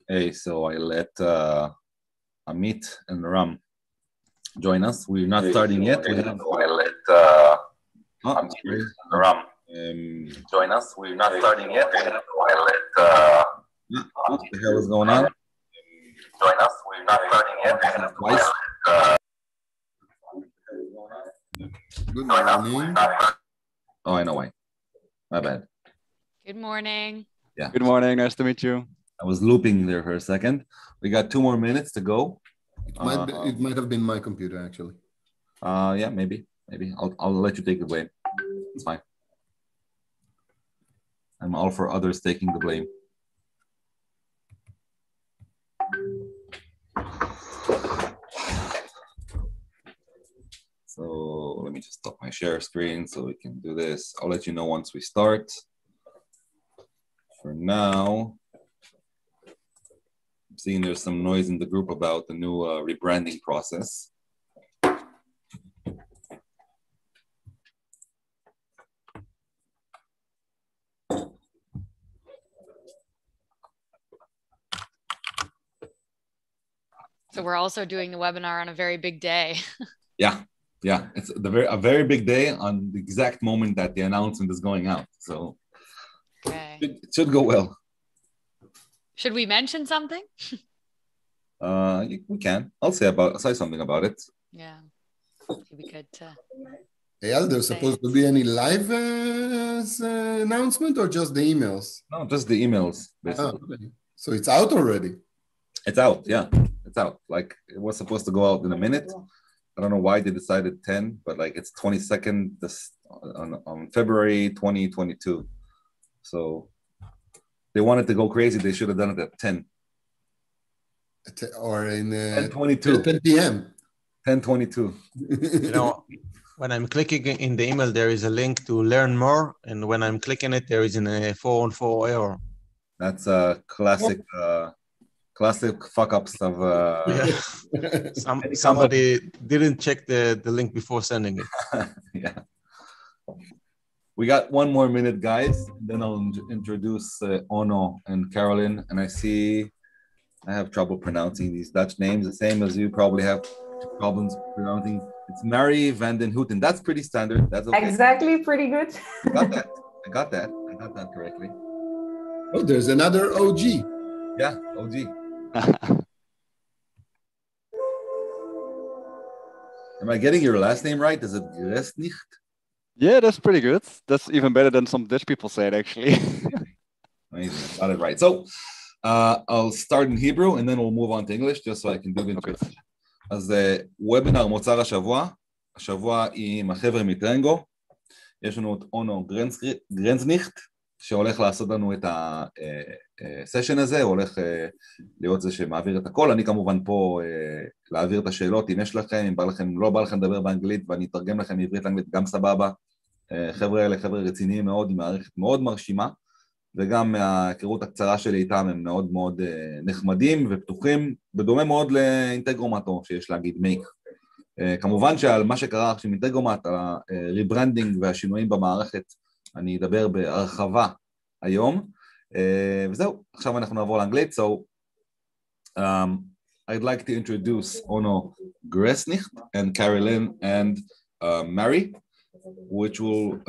Hey, so I let Amit and Ram join us. We're not starting yet. We have I let Amit and Ram. Join us. We're not starting yet. What the hell is going on? Join us. We're not starting yet. Twice. Good morning. Oh, I know why. My bad. Good morning. Yeah. Good morning. Nice to meet you. I was looping there for a second. We got 2 more minutes to go. It might have been my computer, actually. Yeah, maybe. I'll let you take the blame. It's fine. I'm all for others taking the blame. So let me just stop my share screen so we can do this. I'll let you know once we start. For now, I'm seeing there's some noise in the group about the new rebranding process. So we're also doing the webinar on a very big day. Yeah, it's a very big day on the exact moment that the announcement is going out. So okay. it should go well. Should we mention something? We can. I'll say something about it. Yeah, it'd be good to. Eyal, there's supposed to be any live announcement or just the emails? No, just the emails, basically. Oh, okay. So it's out already? It's out, yeah. It's out. Like, it was supposed to go out in a minute. I don't know why they decided 10, but like it's 22nd on February 2022. So they wanted to go crazy. They should have done it at 10. Or in 10:22. 10 p.m. 10:22. You know, when I'm clicking in the email, there is a link to learn more. And when I'm clicking it, there is a 4-on-4 error. That's a classic fuck-ups of somebody didn't check the link before sending it. Yeah. We got 1 more minute, guys. Then I'll introduce Ono and Carolyn. And I see I have trouble pronouncing these Dutch names, the same as you probably have problems pronouncing. It's Mary van den Houten. That's pretty standard. That's okay. Exactly, pretty good. I got that correctly. Oh, there's another OG. Yeah, OG. Am I getting your last name right? Is it Gresnicht? Yeah, that's pretty good. That's even better than some Dutch people say it, actually. Amazing. Got it right. So I'll start in Hebrew and then we'll move on to English just so I can do the introduction. אז וובינר מוצר השבוע עם החבר'ה מטרנגו. יש לנו את אונו גרנזניכט, שהולך לעשות לנו את הסשן הזה, הוא הולך להיות זה שמעביר את הכל. אני כמובן פה להעביר את השאלות אם יש לכם, אם לא בא לכם לדבר באנגלית ואני אתרגם לכם מעברית לאנגלית, גם סבבה. חבר'ה האלה חבר'ה רציניים מאוד, עם מערכת מאוד מרשימה, וגם מההיכרות הקצרה שלי איתם הם מאוד מאוד נחמדים ופתוחים, בדומה מאוד לאינטגרומטו שיש להגיד מייק. כמובן שעל מה שקרה עכשיו עם אינטגרומט, על הריברנדינג והשינויים במערכת, אני אדבר בהרחבה היום, וזהו, עכשיו אנחנו נעבור לאנגלית. So, I'd like to introduce Ono Gresnicht and Carolyn and Mary, which will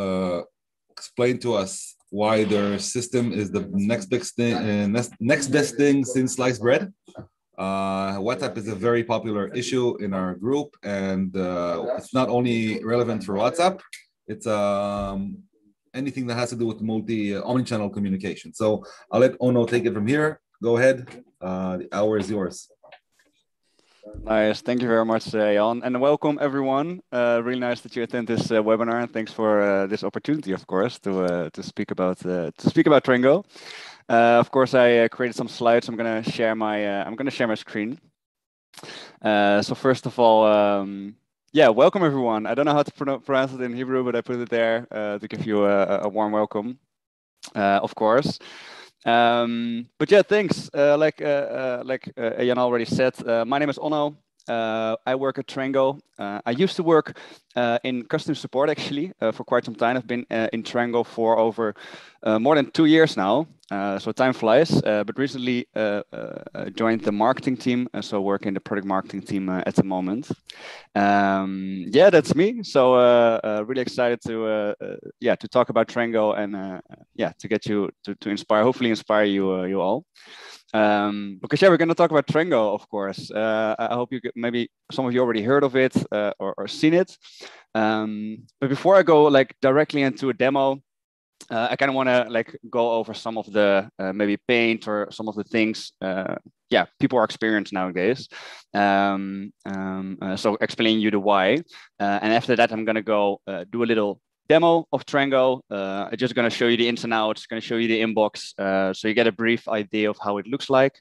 explain to us why their system is the next best thing since sliced bread. WhatsApp is a very popular issue in our group, and it's not only relevant for WhatsApp, it's anything that has to do with omni-channel communication. So I'll let Ono take it from here. Go ahead. The hour is yours. Nice. Thank you very much, Jan, and welcome everyone. Really nice that you attend this webinar, and thanks for this opportunity, of course, to speak about Trengo. Of course, I created some slides. I'm gonna share my screen. So first of all, yeah, welcome everyone. I don't know how to pronounce it in Hebrew, but I put it there to give you a warm welcome, of course. But yeah, thanks. Like Jan already said, my name is Onno. I work at Trengo. I used to work in customer support actually for quite some time. I've been in Trengo for over more than 2 years now. So time flies, but recently joined the marketing team. So work in the product marketing team at the moment. Yeah, that's me. So really excited to talk about Trengo and to get you to inspire, hopefully inspire you all. Because we're going to talk about Trengo, of course. I hope maybe some of you already heard of it or seen it. But before I go like directly into a demo, I kind of want to like go over some of the maybe paint or some of the things people are experiencing nowadays. So explain you the why, and after that I'm going to go do a little demo of Trengo. I'm just going to show you the ins and outs, going to show you the inbox, so you get a brief idea of how it looks like.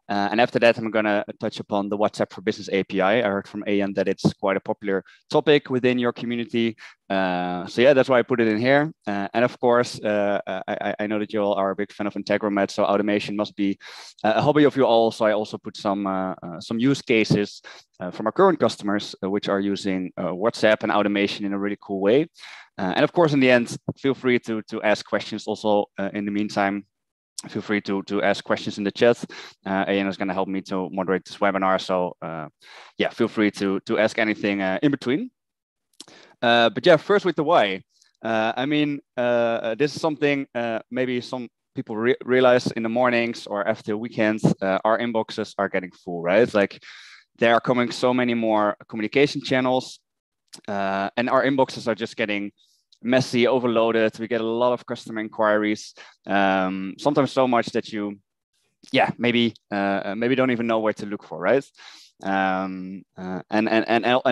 And after that, I'm going to touch upon the WhatsApp for Business API. I heard from Ian that it's quite a popular topic within your community. So yeah, that's why I put it in here. And of course, I know that you all are a big fan of Integromat, so automation must be a hobby of you all. So I also put some use cases from our current customers, which are using WhatsApp and automation in a really cool way. And of course, in the end, feel free to ask questions also in the meantime. Feel free to ask questions in the chat. Ian is going to help me to moderate this webinar. So feel free to ask anything in between. But yeah, first with the why. This is something maybe some people realize in the mornings or after weekends, our inboxes are getting full, right? Like there are coming so many more communication channels and our inboxes are just getting messy, overloaded. We get a lot of customer inquiries, sometimes so much that you, maybe don't even know where to look for, right? And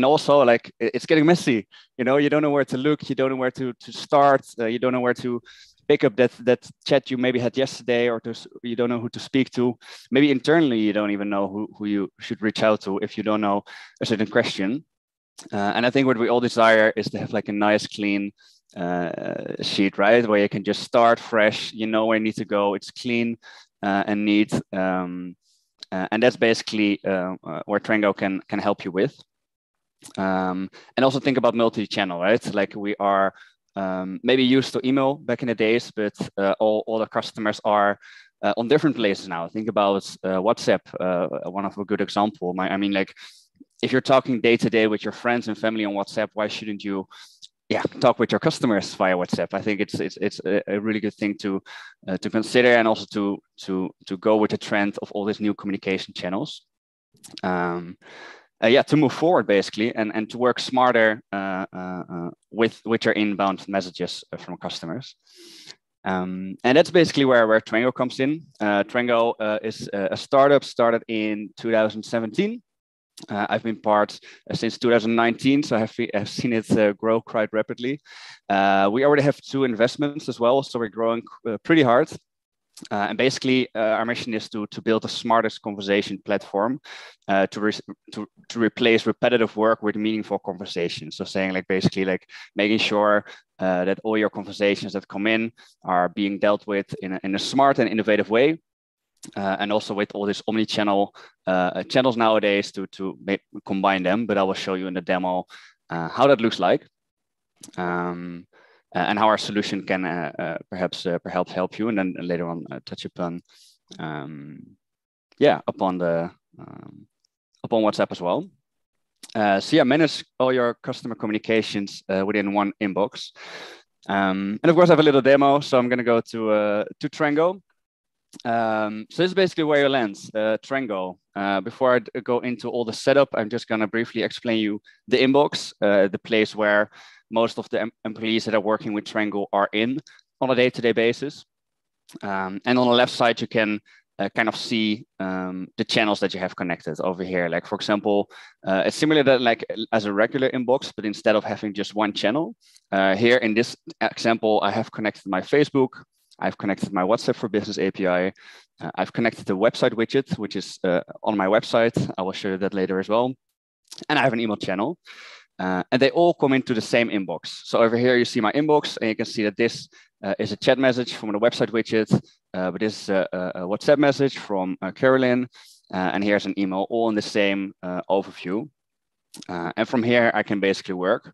also like it's getting messy. You know, you don't know where to look, you don't know where to start, you don't know where to pick up that chat you maybe had yesterday, or you don't know who to speak to. Maybe internally you don't even know who you should reach out to if you don't know a certain question. And I think what we all desire is to have like a nice, clean sheet, right? Where you can just start fresh, you know where you need to go, it's clean and neat. And that's basically where Trengo can help you with. And also think about multi-channel, right? Like we are maybe used to email back in the days, but all the customers are on different places now. Think about WhatsApp, one of a good example. If you're talking day to day with your friends and family on WhatsApp, why shouldn't you talk with your customers via WhatsApp? I think it's a really good thing to consider, and also to go with the trend of all these new communication channels. To move forward basically, and to work smarter with your inbound messages from customers. And that's basically where Trengo comes in. Trengo is a startup started in 2017. I've been part since 2019, so I've seen it grow quite rapidly. We already have 2 investments as well, so we're growing pretty hard. And basically, our mission is to build the smartest conversation platform to replace repetitive work with meaningful conversations. So saying basically making sure that all your conversations that come in are being dealt with in a smart and innovative way. And also with all these omni-channel channels nowadays to combine them. But I will show you in the demo how that looks like, and how our solution can perhaps help you. And then later on touch upon upon WhatsApp as well. Manage all your customer communications within one inbox. And of course I have a little demo, so I'm going to go to Trengo. So this is basically where you land, Trengo. Before I go into all the setup, I'm just going to briefly explain you the inbox, the place where most of the employees that are working with Trengo are in on a day-to-day basis. And on the left side, you can kind of see the channels that you have connected over here. Like for example, it's similar to as a regular inbox, but instead of having just one channel, here in this example, I have connected my Facebook. I've connected my WhatsApp for Business API. I've connected the website widget, which is on my website. I will show you that later as well. And I have an email channel. And they all come into the same inbox. So over here, you see my inbox, and you can see that this is a chat message from the website widget. But this is a WhatsApp message from Carolyn. and here's an email all in the same overview. And from here, I can basically work.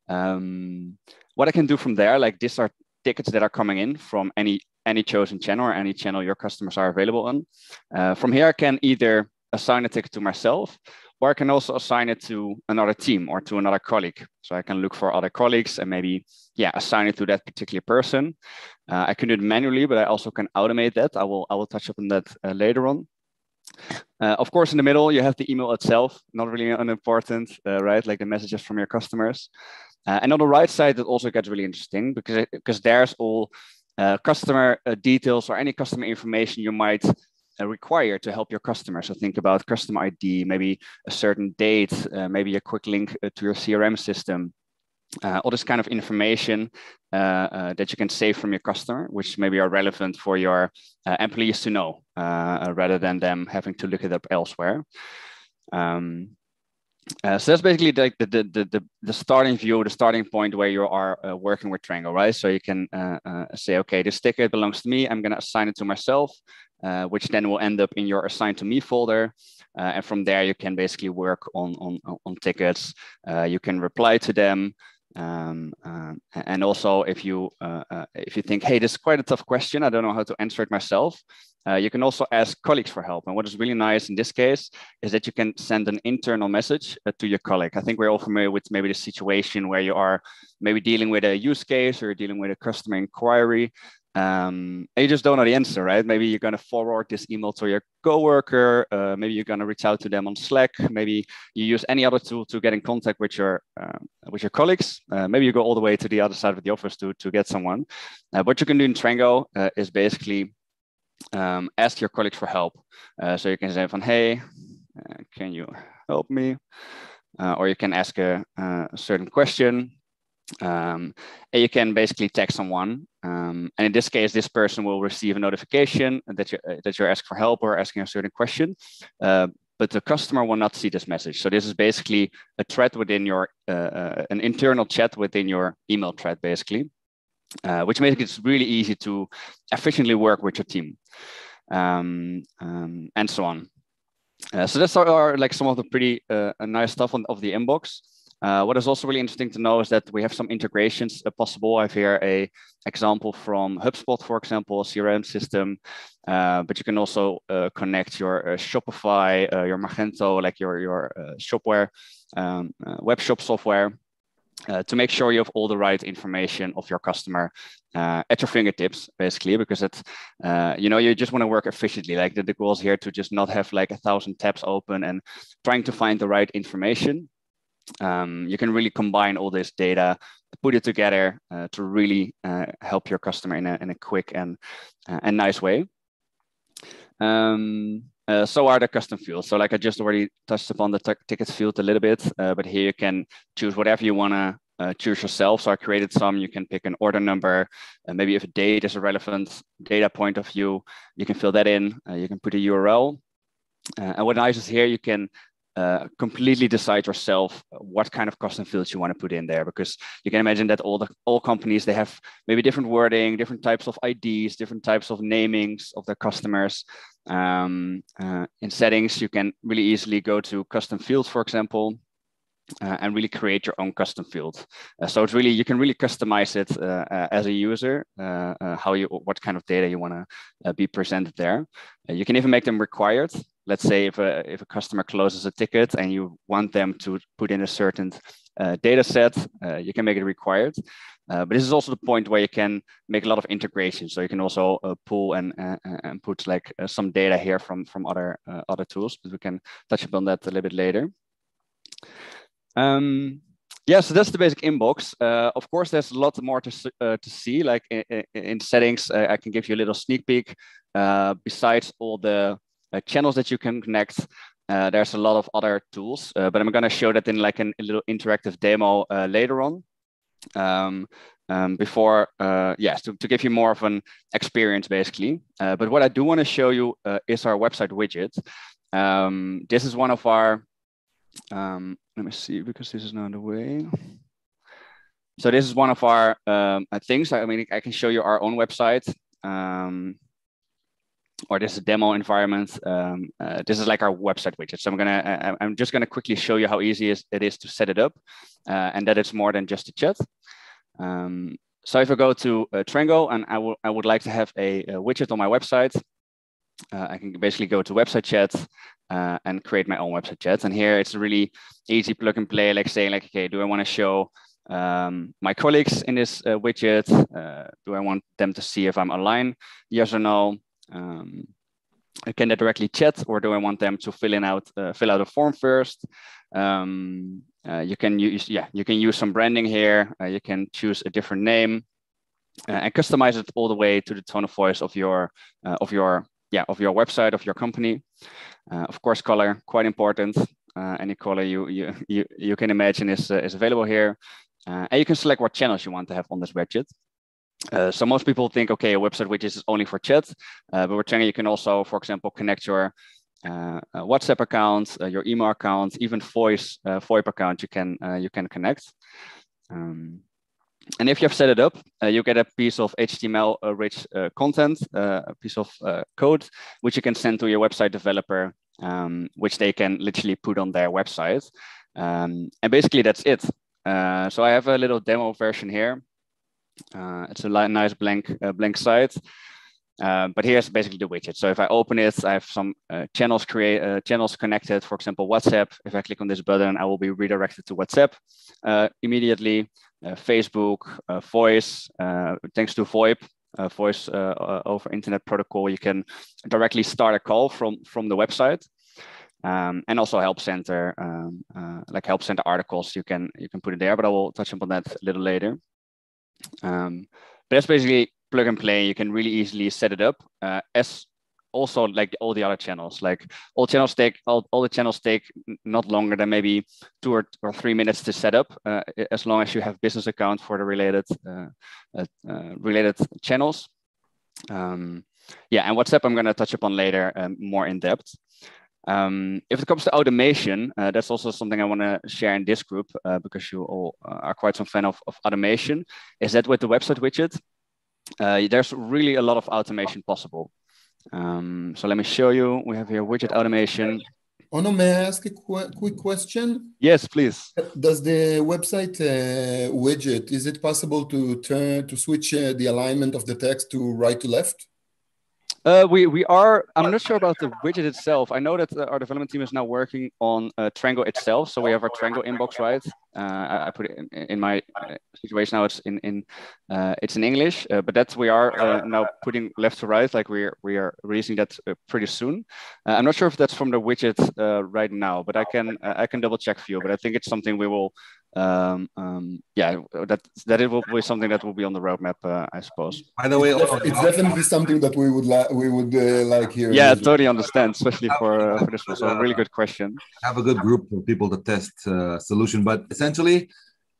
What I can do from there, like these are tickets that are coming in from any chosen channel or any channel your customers are available on. From here, I can either assign a ticket to myself, or I can also assign it to another team or to another colleague. So I can look for other colleagues and maybe, assign it to that particular person. I can do it manually, but I also can automate that. I will touch upon that later on. Of course, in the middle, you have the email itself, not really unimportant, right? Like the messages from your customers. And on the right side, it also gets really interesting because there's all customer details or any customer information you might require to help your customer. So think about customer ID, maybe a certain date, maybe a quick link to your CRM system. All this kind of information that you can save from your customer, which maybe are relevant for your employees to know, rather than them having to look it up elsewhere. So that's basically like the starting view, the starting point where you are working with Trengo, right? So you can say, okay, this ticket belongs to me. I'm going to assign it to myself, which then will end up in your assigned to me folder. And from there, you can basically work on tickets. You can reply to them. And also, if you think, hey, this is quite a tough question, I don't know how to answer it myself, you can also ask colleagues for help. And what is really nice in this case is that you can send an internal message to your colleague. I think we're all familiar with maybe the situation where you are maybe dealing with a use case or dealing with a customer inquiry. And you just don't know the answer, right? Maybe you're going to forward this email to your coworker. Maybe you're going to reach out to them on Slack. Maybe you use any other tool to get in contact with your colleagues. Maybe you go all the way to the other side of the office to get someone. What you can do in Trengo is basically ask your colleagues for help. So you can say, hey, can you help me? Or you can ask a certain question. And you can basically tag someone, and in this case, this person will receive a notification that you're asking for help or asking a certain question, but the customer will not see this message. So this is basically a thread within your an internal chat within your email thread, basically, which makes it really easy to efficiently work with your team, and so on. So that's like some of the pretty nice stuff of the inbox. What is also really interesting to know is that we have some integrations possible. I have here a example from HubSpot, for example, a CRM system, but you can also connect your Shopify, your Magento, like your shopware, web shop software, to make sure you have all the right information of your customer at your fingertips, basically, because it's, you just want to work efficiently. Like the goal is here to just not have like 1,000 tabs open and trying to find the right information. You can really combine all this data, put it together to really help your customer in a quick and nice way. So are the custom fields. So like I just already touched upon the tickets field a little bit, but here you can choose whatever you want to choose yourself. So I created some. You can pick an order number, maybe if a date is a relevant data point of view, you can fill that in. You can put a URL. And what nice is here, you can completely decide yourself what kind of custom fields you want to put in there, because you can imagine that all companies, they have maybe different wording, different types of IDs, different types of namings of their customers. In settings, you can really easily go to custom fields, for example, and really create your own custom field. So it's really, you can really customize it as a user, what kind of data you want to be presented there. You can even make them required. Let's say if a customer closes a ticket and you want them to put in a certain data set, you can make it required. But this is also the point where you can make a lot of integration. So you can also pull and put like some data here from other tools, but we can touch upon that a little bit later. Yeah, so that's the basic inbox. Of course, there's a lot more to see. Like in settings, I can give you a little sneak peek. Besides all the channels that you can connect, there's a lot of other tools, but I'm going to show that in like a little interactive demo later on. Before, yes, to give you more of an experience, basically. But what I do want to show you is our website widget. This is one of our, let me see, because this is not the way. So this is one of our things. I mean, I can show you our own website. or this is a demo environment. This is like our website widget. So I'm just gonna quickly show you how easy it is to set it up, and that it's more than just a chat. So if I go to Trengo and I would like to have a widget on my website, I can basically go to website chat and create my own website chat. And here it's a really easy plug and play, like saying like, okay, do I want to show my colleagues in this widget? Do I want them to see if I'm online? Yes or no? Can they directly chat, or do I want them to fill out a form first? You can use some branding here. You can choose a different name and customize it all the way to the tone of voice of your website, of your company. Of course, color, quite important. Any color you can imagine is available here. And you can select what channels you want to have on this widget. So most people think, okay, a website widget is only for chat, but with Trengo you can also, for example, connect your WhatsApp account, your email account, even VoIP account. You can connect. And if you have set it up, you get a piece of HTML rich content, a piece of code, which you can send to your website developer, which they can literally put on their website. And basically that's it. So I have a little demo version here. It's a nice blank site. But here's basically the widget. So if I open it, I have some channels connected. For example, WhatsApp. If I click on this button, I will be redirected to WhatsApp immediately. Facebook, voice, thanks to VoIP, voice over internet protocol, you can directly start a call from the website. And also help center, like help center articles, you can put it there, but I will touch upon that a little later. But that's basically plug and play. You can really easily set it up as also like all the other channels. Like all the channels take not longer than maybe 2 or 3 minutes to set up, as long as you have business account for the related channels. And WhatsApp I'm going to touch upon later more in depth. If it comes to automation, that's also something I want to share in this group because you all are quite some fan of automation. Is that with the website widget, there's really a lot of automation possible. So let me show you. We have here widget automation. Ono, may I ask a quick question? Yes, please. Does the website widget, is it possible to switch the alignment of the text to right to left? I'm not sure about the widget itself. I know that our development team is now working on Trengo itself. So we have our Trengo inbox, right? I put it in my situation now. It's in English, but that's we are now putting left to right. Like we are releasing that pretty soon. I'm not sure if that's from the widget right now, but I can double check for you. But I think it's something we will. That it will be something that will be on the roadmap, I suppose. By the way, it's definitely something that we would like here. Yeah, totally understand, especially for this one. So a really good question. Have a good group of people to test solution, but essentially,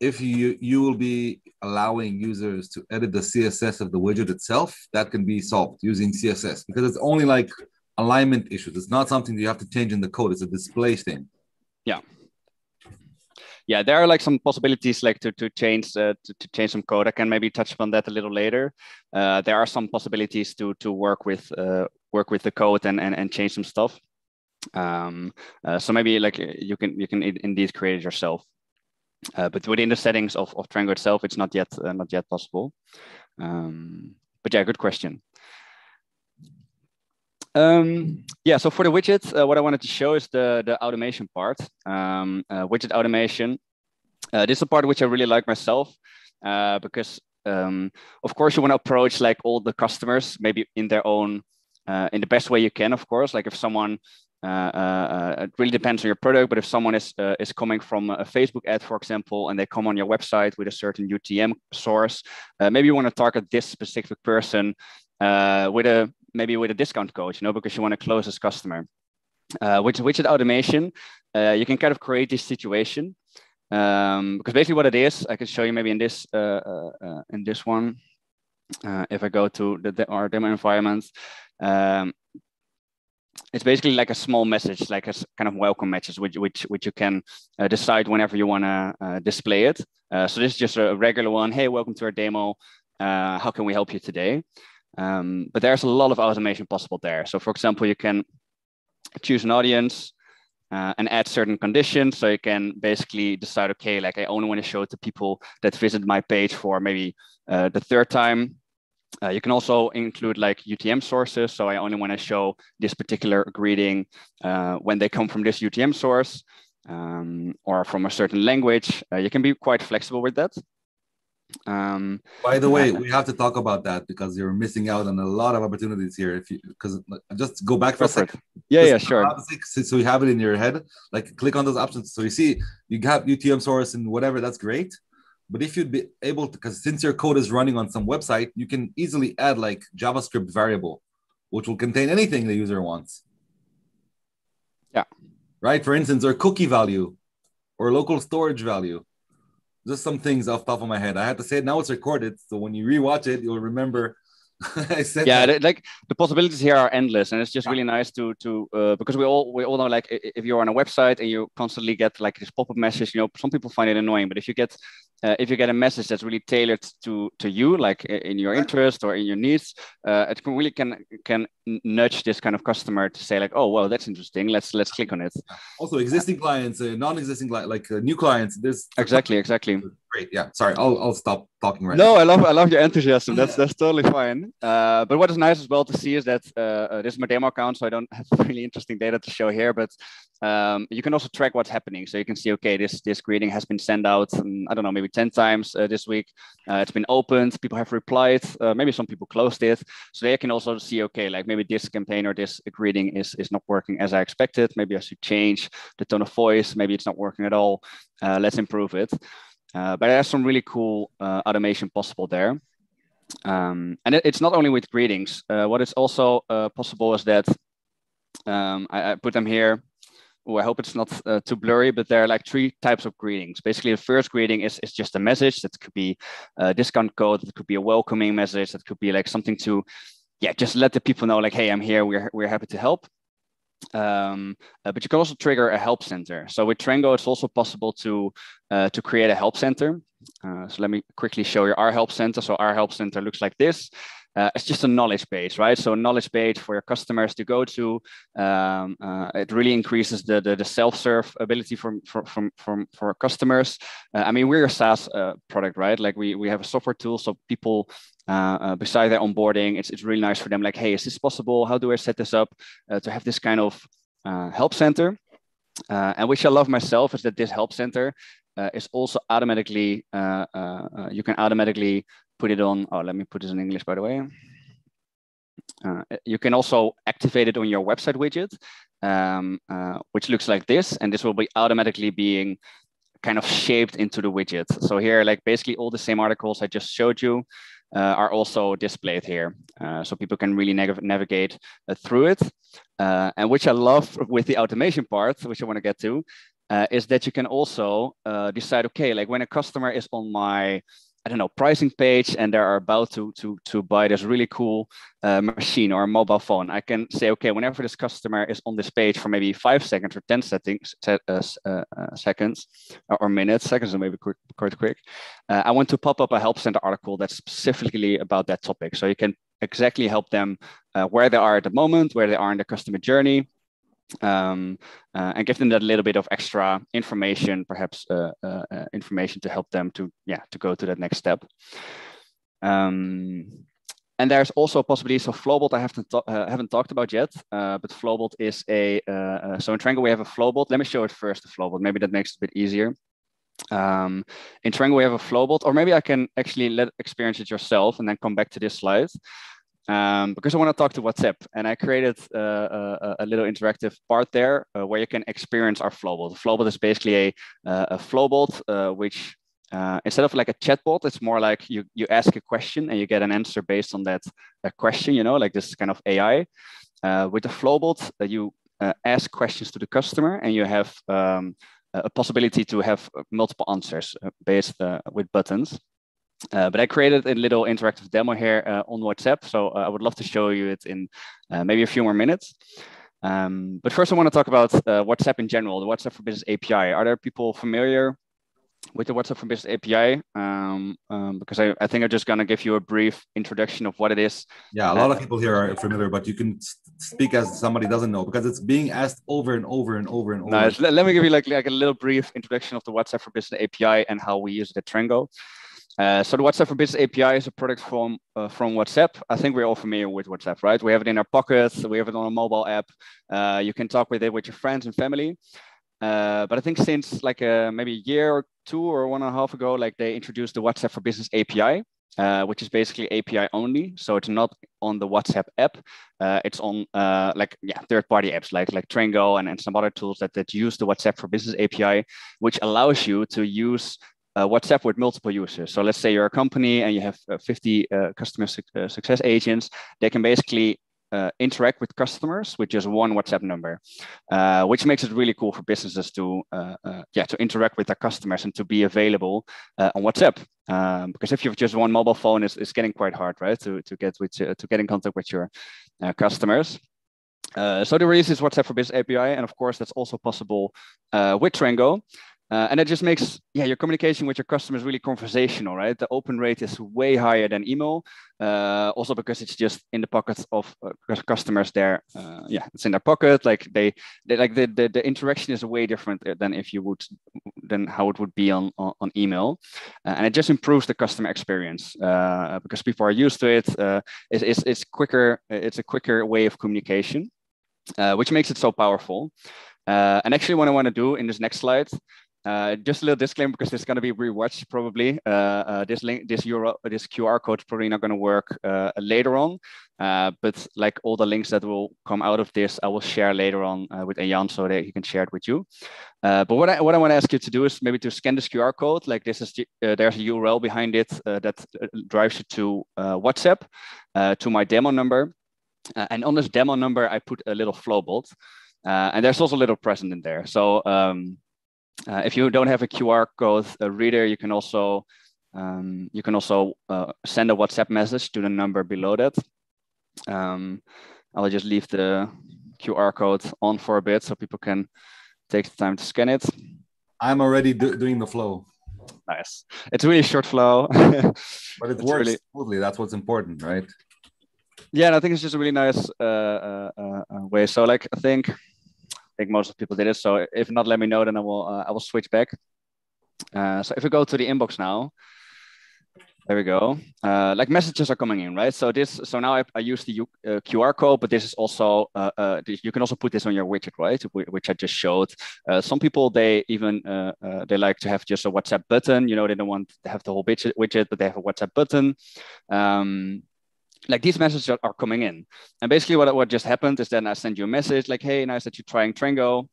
if you will be allowing users to edit the CSS of the widget itself, that can be solved using CSS because it's only like alignment issues. It's not something you have to change in the code. It's a display thing. Yeah. Yeah, there are like some possibilities like to change some code. I can maybe touch upon that a little later. There are some possibilities to work with the code and change some stuff. So maybe like you can indeed create it yourself. But within the settings of Trengo itself, it's not yet possible. But yeah, good question. So for the widget, what I wanted to show is the automation part. Widget automation. This is a part which I really like myself because, of course, you want to approach like all the customers, maybe in their own, in the best way you can. Of course, like if someone, it really depends on your product, but if someone is coming from a Facebook ad, for example, and they come on your website with a certain UTM source, maybe you want to target this specific person maybe with a discount code, because you want to close this customer. With widget automation, you can kind of create this situation because basically what it is, I can show you maybe in this one. If I go to our demo environment, it's basically like a small message, like a kind of welcome message, which you can decide whenever you want to display it. So this is just a regular one. Hey, welcome to our demo. How can we help you today? But there's a lot of automation possible there. So for example, you can choose an audience and add certain conditions. So you can basically decide, okay, like I only want to show it to people that visit my page for maybe the third time. You can also include like UTM sources. So I only want to show this particular greeting when they come from this UTM source or from a certain language. You can be quite flexible with that. By the way, we have to talk about that because you're missing out on a lot of opportunities here. If you, because just go back for a second. Yeah, sure. So you have it in your head, like click on those options. So you see, you have UTM source and whatever, that's great. But if you'd be able to, because since your code is running on some website, you can easily add like JavaScript variable, which will contain anything the user wants. Yeah. Right. For instance, or cookie value or local storage value. Just some things off the top of my head. I had to say it, now it's recorded. So when you rewatch it, you'll remember I said that. Like the possibilities here are endless, and it's just really nice to because we all know, like if you're on a website and you constantly get like this pop-up message, you know, some people find it annoying, but if you get a message that's really tailored to you, like in your interest or in your needs, it can really can nudge this kind of customer to say like, oh well, that's interesting, let's click on it. Also existing clients, non-existing like new clients, there's exactly great. Yeah, sorry, I'll stop talking right now. I love your enthusiasm. That's totally fine. But what is nice as well to see is that this is my demo account, so I don't have really interesting data to show here, but you can also track what's happening. So you can see, okay, this greeting has been sent out, I don't know, maybe 10 times this week. It's been opened, people have replied, maybe some people closed it. So they can also see, okay, like maybe this campaign or this greeting is not working as I expected. Maybe I should change the tone of voice. Maybe it's not working at all. Let's improve it. But there's some really cool automation possible there. And it's not only with greetings. What is also possible is that I put them here. Oh, I hope it's not too blurry, but there are like 3 types of greetings. Basically, the first greeting is just a message. That could be a discount code. That could be a welcoming message. That could be like something to, just let the people know like, hey, I'm here. We're happy to help. But you can also trigger a help center. So with Trengo, it's also possible to create a help center. So let me quickly show you our help center. So our help center looks like this. It's just a knowledge base, right? So a knowledge base for your customers to go to. It really increases the self-serve ability for customers. I mean, we're a SaaS product, right? Like we have a software tool, so people beside their onboarding, it's really nice for them. Like, hey, is this possible? How do I set this up to have this kind of help center? And which I love myself is that this help center is also automatically, you can automatically put it on. Oh, let me put this in English, by the way. You can also activate it on your website widget, which looks like this, and this will be automatically being kind of shaped into the widget. So here, like basically all the same articles I just showed you are also displayed here. So people can really navigate through it. And which I love with the automation part, which I want to get to, is that you can also decide, okay, like when a customer is on my, I don't know, pricing page and they are about to buy this really cool machine or a mobile phone, I can say, okay, whenever this customer is on this page for maybe 5 seconds or 10 seconds or minutes, seconds are maybe quite quick, I want to pop up a help center article that's specifically about that topic. So you can exactly help them where they are at the moment, where they are in the customer journey, and give them that little bit of extra information, perhaps information to help them to go to that next step. And there's also possibilities of Flowbot I haven't talked about yet, but Flowbot is so in Trengo we have a Flowbot. Let me show it first, the Flowbot. Maybe that makes it a bit easier. In Trengo we have a Flowbot, or maybe I can actually experience it yourself and then come back to this slide. Because I want to talk to WhatsApp, and I created a little interactive part there where you can experience our Flowbot. The Flowbot is basically a Flowbot which instead of like a chatbot, it's more like you ask a question and you get an answer based on that question, you know, like this kind of AI. With the Flowbot, you ask questions to the customer and you have a possibility to have multiple answers based with buttons. But I created a little interactive demo here on WhatsApp. So I would love to show you it in maybe a few more minutes. But first I want to talk about WhatsApp in general, the WhatsApp for Business API. Are there people familiar with the WhatsApp for Business API, because I think I'm just going to give you a brief introduction of what it is. Yeah, a lot of people here are familiar, but you can speak as somebody doesn't know, because it's being asked over and over and over and over. Nice. Let me give you like a little brief introduction of the WhatsApp for Business API and how we use it at Trengo. So the WhatsApp for Business API is a product from WhatsApp. I think we're all familiar with WhatsApp, right? We have it in our pockets. We have it on a mobile app. You can talk with it with your friends and family. But I think since like maybe a year or two or 1.5 ago, like they introduced the WhatsApp for Business API, which is basically API only. So it's not on the WhatsApp app. It's on third-party apps like Trengo and some other tools that use the WhatsApp for Business API, which allows you to use WhatsApp with multiple users. So let's say you're a company and you have 50 customer success agents. They can basically interact with customers with just one WhatsApp number, which makes it really cool for businesses to interact with their customers and to be available on WhatsApp. Because if you have just one mobile phone, it's getting quite hard, right, to get in contact with your customers. So the release is WhatsApp for Business API, and of course that's also possible with Trengo. And it just makes your communication with your customers really conversational, right? The open rate is way higher than email, also because it's just in the pockets of customers there. It's in their pocket. Like they like the interaction is way different than how it would be on email, and it just improves the customer experience because people are used to it. It's quicker. It's a quicker way of communication, which makes it so powerful. And actually, what I want to do in this next slide. Just a little disclaimer, because this is going to be rewatched probably. This link, this URL, this QR code is probably not going to work later on. But like all the links that will come out of this, I will share later on with Ayan so that he can share it with you. But what I want to ask you to do is maybe to scan this QR code. Like this is there's a URL behind it that drives you to WhatsApp, to my demo number. And on this demo number, I put a little flowbot, and there's also a little present in there. So. If you don't have a QR code reader, you can also send a WhatsApp message to the number below that. I'll just leave the QR code on for a bit so people can take the time to scan it. I'm already doing the flow. Nice. It's a really short flow. But it works really smoothly. That's what's important, right? Yeah, and I think it's just a really nice way. So like, I think most people did it. So if not, let me know, then I will switch back. So if we go to the inbox now, there we go. Like messages are coming in, right? So now I use the QR code, but this is also, you can also put this on your widget, right? Which I just showed. Some people, they even, they like to have just a WhatsApp button. You know, they don't want to have the whole widget, but they have a WhatsApp button. Like these messages are coming in, and basically what just happened is then I send you a message like, hey, nice that you're trying Trengo.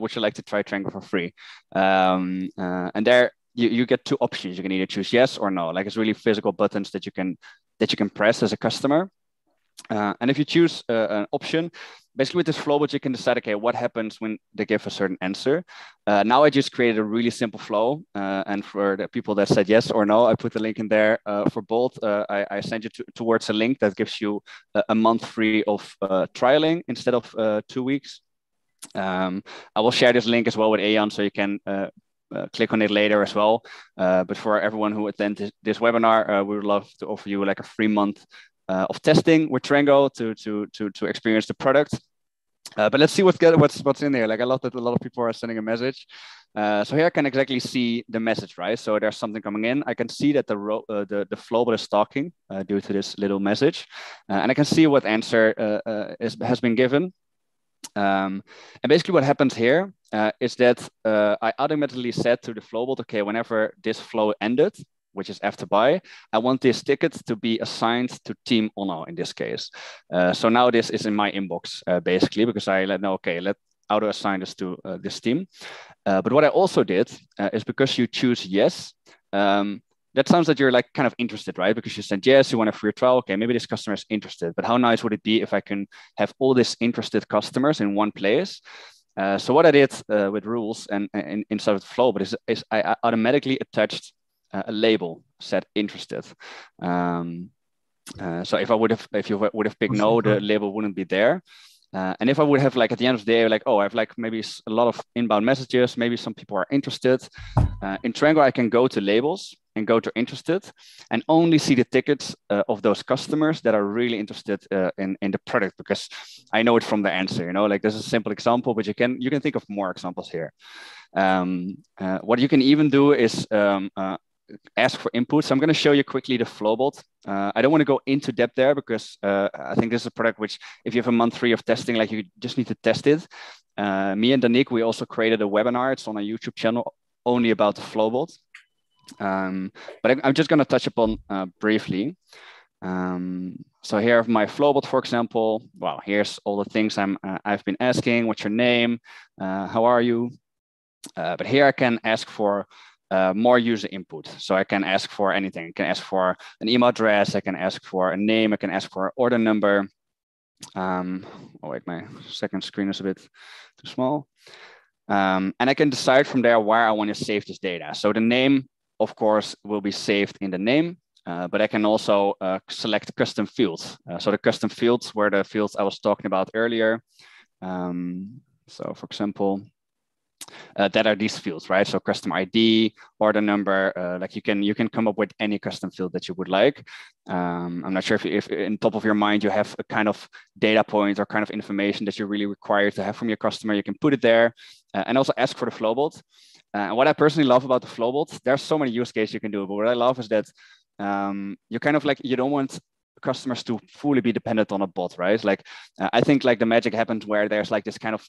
Would you like to try Trengo for free? And there you get two options. You can either choose yes or no. Like it's really physical buttons that you can press as a customer. And if you choose an option, basically with this flowbot, you can decide, okay, what happens when they give a certain answer. Now I just created a really simple flow. And for the people that said yes or no, I put the link in there. For both, I send you towards a link that gives you a month free of trialing instead of 2 weeks. I will share this link as well with Ayan so you can click on it later as well. But for everyone who attends this webinar, we would love to offer you like a 3 month of testing with Trengo to experience the product. But let's see what's in there. Like I love that a lot of people are sending a message. So here I can exactly see the message, right? So there's something coming in. I can see that the flowbot is talking due to this little message, and I can see what answer has been given. And basically what happens here is that I automatically said to the flowbot, okay, whenever this flow ended, which is after buy, I want this ticket to be assigned to Team Ono in this case. So now this is in my inbox, basically, because I let auto assign this to this team. But what I also did is because you choose yes, that sounds that you're like kind of interested, right? Because you said yes, you want a free trial. Okay, maybe this customer is interested, but how nice would it be if I can have all these interested customers in one place? So what I did with rules and inside of the flow, but is I automatically attached a label said interested. So if you would have picked no, the label wouldn't be there. And if I would have like at the end of the day, like, oh, I have like maybe a lot of inbound messages, maybe some people are interested. In Trengo, I can go to labels and go to interested and only see the tickets of those customers that are really interested in the product, because I know it from the answer, you know, like this is a simple example, but you can think of more examples here. What you can even do is ask for input. So I'm going to show you quickly the Flowbot. I don't want to go into depth there because I think this is a product which, if you have a month free of testing, like you just need to test it. Me and Danik, we also created a webinar. It's on our YouTube channel only about the Flowbot. But I'm just going to touch upon briefly. So here I have my Flowbot, for example. Well, here's all the things I've been asking. What's your name? How are you? But here I can ask for more user input. So I can ask for anything. I can ask for an email address. I can ask for a name. I can ask for an order number. Oh wait, my second screen is a bit too small. And I can decide from there where I want to save this data. So the name, of course, will be saved in the name, but I can also select custom fields. So the custom fields were the fields I was talking about earlier. So for example, that are these fields, right? So custom ID, order number, like you can come up with any custom field that you would like. I'm not sure if in top of your mind you have a kind of data point or kind of information that you really require to have from your customer, you can put it there and also ask for the Flowbot. And what I personally love about the Flowbot, there's so many use cases you can do, but what I love is that you kind of like, you don't want customers to fully be dependent on a bot, right? Like I think like the magic happens where there's like this kind of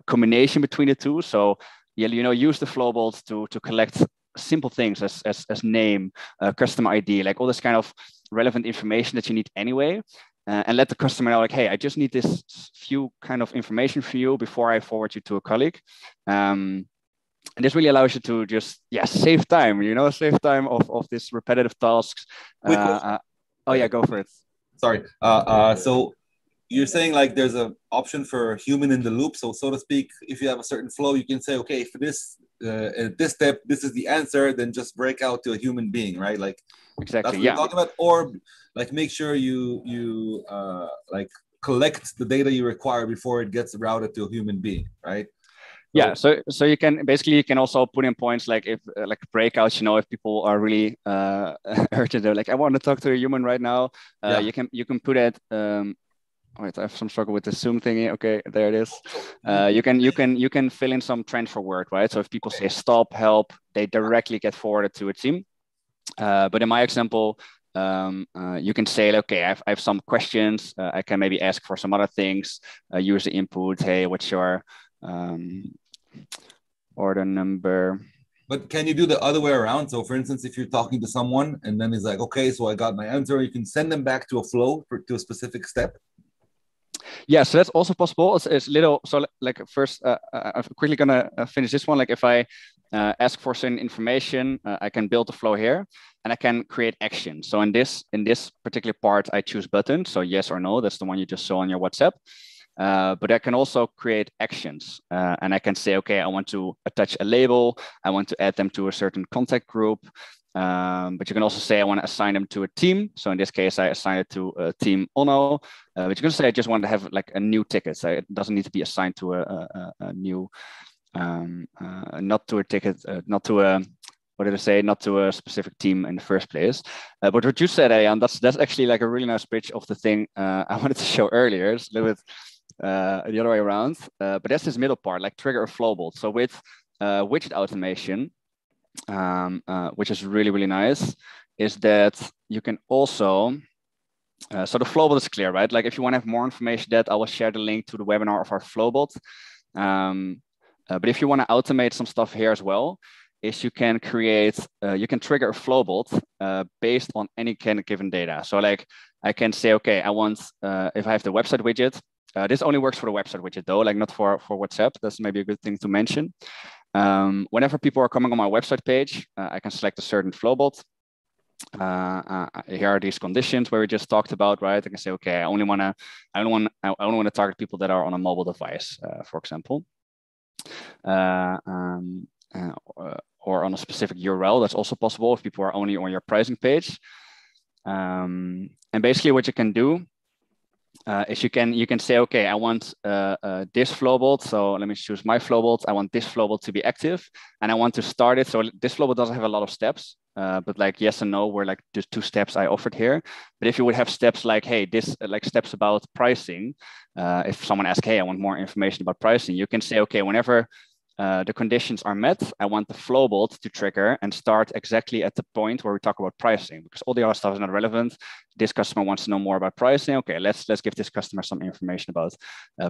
combination between the two. So yeah, you know, use the Flowbot to collect simple things as name, custom ID, like all this kind of relevant information that you need anyway, and let the customer know like, hey, I just need this few kind of information for you before I forward you to a colleague. And this really allows you to just, save time, you know, save time of these repetitive tasks. Oh yeah, go for it. Sorry. So you're saying like there's an option for human in the loop. So to speak, if you have a certain flow, you can say, okay, for this, at this step, this is the answer, then just break out to a human being, right? Like exactly, that's what you're talking about. Or like make sure you like collect the data you require before it gets routed to a human being, right? Yeah, so you can also put in points like if like breakouts, you know, if people are really urgent, they're like, I want to talk to a human right now. You can put it. Wait, I have some struggle with the Zoom thingy. Okay, there it is. You can fill in some transfer word, right? So if people say stop, help, they directly get forwarded to a team. But in my example, you can say, okay, I have some questions. I can maybe ask for some other things. User input. Hey, what's your order number? But can you do the other way around? So for instance, if you're talking to someone and then he's like, okay, so I got my answer, you can send them back to a flow to a specific step. Yeah, so that's also possible. It's little, so like first, I'm quickly gonna finish this one. Like if I ask for certain information, I can build a flow here and I can create actions. So in this particular part, I choose buttons. So yes or no, that's the one you just saw on your WhatsApp. But I can also create actions and I can say, okay, I want to attach a label. I want to add them to a certain contact group. But you can also say, I want to assign them to a team. So in this case, I assign it to team Ono. But you can say, I just want to have like a new ticket. So it doesn't need to be assigned to a new, not to a ticket, not to a, what did I say? Not to a specific team in the first place. But what you said, Ayan, that's actually like a really nice pitch of the thing I wanted to show earlier. It's a little bit the other way around. But that's this middle part, like trigger a Flowbot. So with widget automation, which is really, really nice, is that you can also, so the Flowbot is clear, right? Like if you want to have more information that I will share the link to the webinar of our Flowbot. But if you want to automate some stuff here as well, is you can create, you can trigger a Flowbot based on any kind of given data. So like I can say, okay, I want, if I have the website widget, this only works for the website widget though, like not for WhatsApp. That's maybe a good thing to mention. Whenever people are coming on my website page, I can select a certain Flowbot. Here are these conditions where we just talked about, right? I can say, okay, I only want to target people that are on a mobile device, for example, or on a specific URL. That's also possible if people are only on your pricing page. And basically, what you can do is you can say, okay, I want this flowbolt. So let me choose my flowbolt. I want this flowbolt to be active, and I want to start it. So this flowbolt doesn't have a lot of steps, but like yes and no were like just 2 steps I offered here. But if you would have steps like, hey, this like steps about pricing. If someone asks, hey, I want more information about pricing, you can say, okay, whenever the conditions are met, I want the flowbolt to trigger and start exactly at the point where we talk about pricing, because all the other stuff is not relevant. This customer wants to know more about pricing. Okay, let's give this customer some information about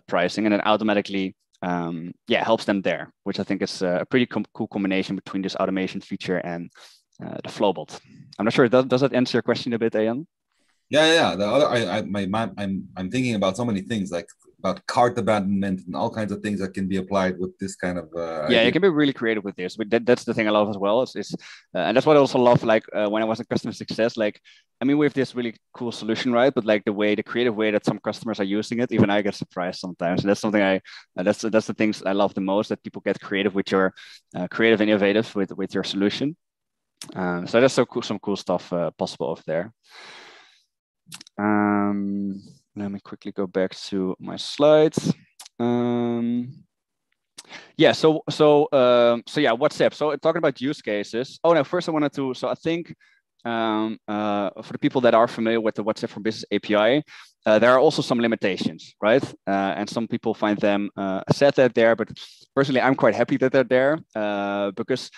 pricing, and it automatically helps them there, which I think is a pretty cool combination between this automation feature and the flowbolt. I'm not sure. Does that answer your question a bit, Ayan? Yeah. The other, I'm thinking about so many things, like about cart abandonment and all kinds of things that can be applied with this kind of. You can be really creative with this. But that's the thing I love as well. And that's what I also love. Like when I was in customer success, like I mean, we have this really cool solution, right? But like the creative way that some customers are using it, even I get surprised sometimes. And that's something that's the things I love the most, that people get creative with your creative and innovative with your solution. So that's so cool. Some cool stuff possible over there. Let me quickly go back to my slides. WhatsApp. So talking about use cases. Oh no, first I wanted to. So I think for the people that are familiar with the WhatsApp for Business API, there are also some limitations, right? And some people find them sad that they're there, but personally, I'm quite happy that they're there because.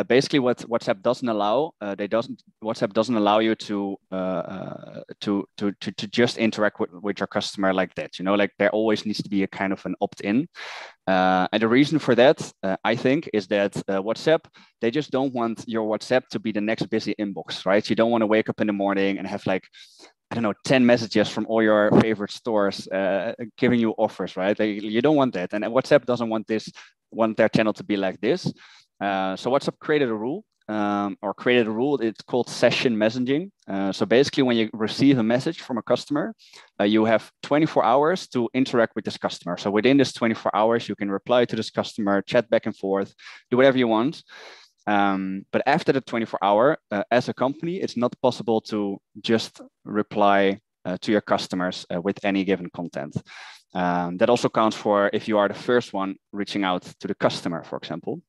Basically, what WhatsApp doesn't allow, WhatsApp doesn't allow you to just interact with your customer like that. You know, like there always needs to be a kind of an opt-in, and the reason for that, I think, is that WhatsApp, they just don't want your WhatsApp to be the next busy inbox, right? You don't want to wake up in the morning and have like, I don't know, 10 messages from all your favorite stores giving you offers, right? You don't want that, and WhatsApp doesn't want their channel to be like this. So WhatsApp created a rule, it's called session messaging. So basically when you receive a message from a customer, you have 24 hours to interact with this customer. So within this 24 hours, you can reply to this customer, chat back and forth, do whatever you want. But after the 24-hour, as a company, it's not possible to just reply to your customers with any given content. That also counts for if you are the first one reaching out to the customer, for example.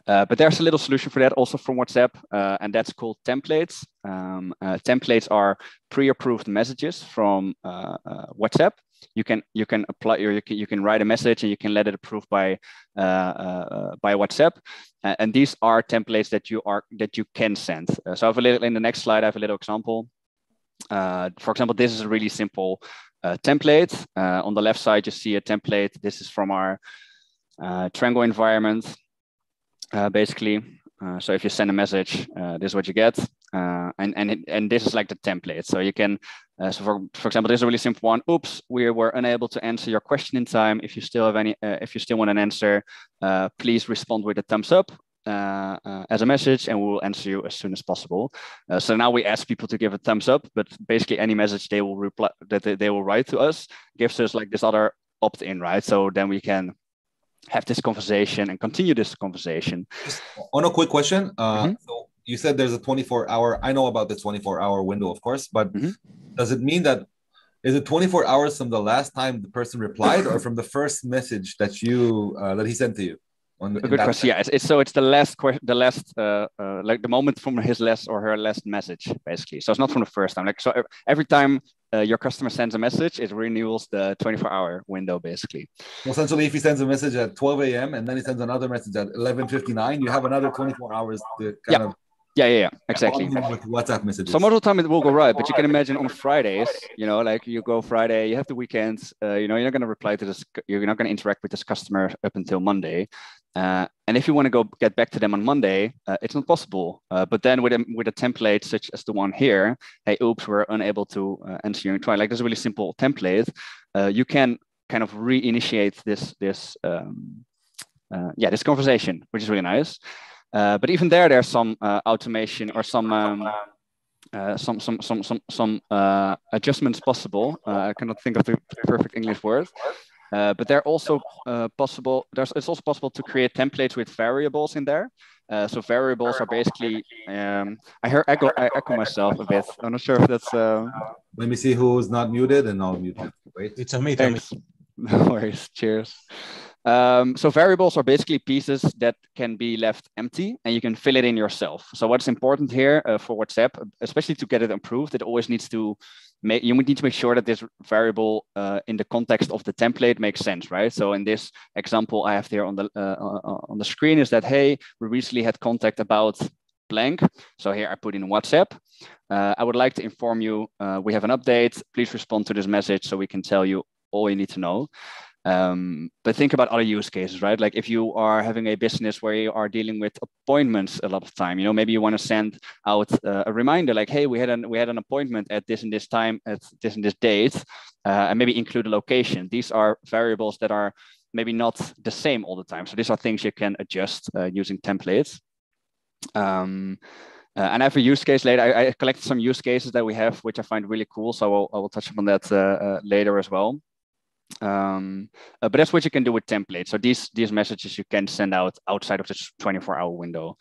But there's a little solution for that also from WhatsApp, and that's called templates. Templates are pre-approved messages from WhatsApp. You can apply, or you can write a message and you can let it approved by WhatsApp. And these are templates that you can send. So I have in the next slide, I have a little example. For example, this is a really simple template. On the left side, you see a template. This is from our Trengo environment. Basically, so if you send a message, this is what you get, and this is like the template. So you can, so for example, this is a really simple one. Oops, we were unable to answer your question in time. If you still have any, if you still want an answer, please respond with a thumbs up as a message, and we will answer you as soon as possible. So now we ask people to give a thumbs up, but basically any message they will reply that they will write to us gives us like this other opt-in, right? So then we can have this conversation and continue this conversation. Just on a quick question. So you said there's a 24-hour, I know about the 24-hour window, of course, but does it mean that, is it 24 hours from the last time the person replied or from the first message that you, that he sent to you? A good question. Yeah, it's the last like the moment from his last or her last message, basically. So it's not from the first time. Like, so every time your customer sends a message, it renewals the 24-hour window, basically. Well, essentially, if he sends a message at 12 a.m. and then he sends another message at 11:59, you have another 24 hours to kind of. Yeah, exactly. With WhatsApp messages. So most of the time it will go right, but you can imagine on Fridays, you know, like you go Friday, you have the weekends, you know, you're not going to reply to this, you're not going to interact with this customer up until Monday. And if you want to go get back to them on Monday, it's not possible. But then with a template such as the one here, hey, oops, we're unable to answer your inquiry. Like this really simple template, you can kind of reinitiate this conversation, which is really nice. But even there's some automation or some adjustments possible. I cannot think of the perfect English word. But they're also possible. It's also possible to create templates with variables in there. So variables are basically, I echo myself a bit. I'm not sure if that's... Let me see who's not muted, and I'll mute you. Wait. It's a me. Thanks. No worries. Cheers. So variables are basically pieces that can be left empty and you can fill it in yourself. So what's important here for WhatsApp, especially to get it improved, it always needs to you need to make sure that this variable in the context of the template makes sense, right? So in this example I have here on the screen is that, hey, we recently had contact about blank. So here I put in WhatsApp. I would like to inform you, we have an update. Please respond to this message so we can tell you all you need to know. But think about other use cases, right? Like if you are having a business where you are dealing with appointments a lot of time, you know, maybe you want to send out a reminder like, hey, we had an appointment at this and this time, at this and this date, and maybe include a location. These are variables that are maybe not the same all the time. So these are things you can adjust using templates. And I have a use case later. I collected some use cases that we have, which I find really cool. So I will touch upon that later as well. But that's what you can do with templates. So these messages you can send out outside of this 24-hour window,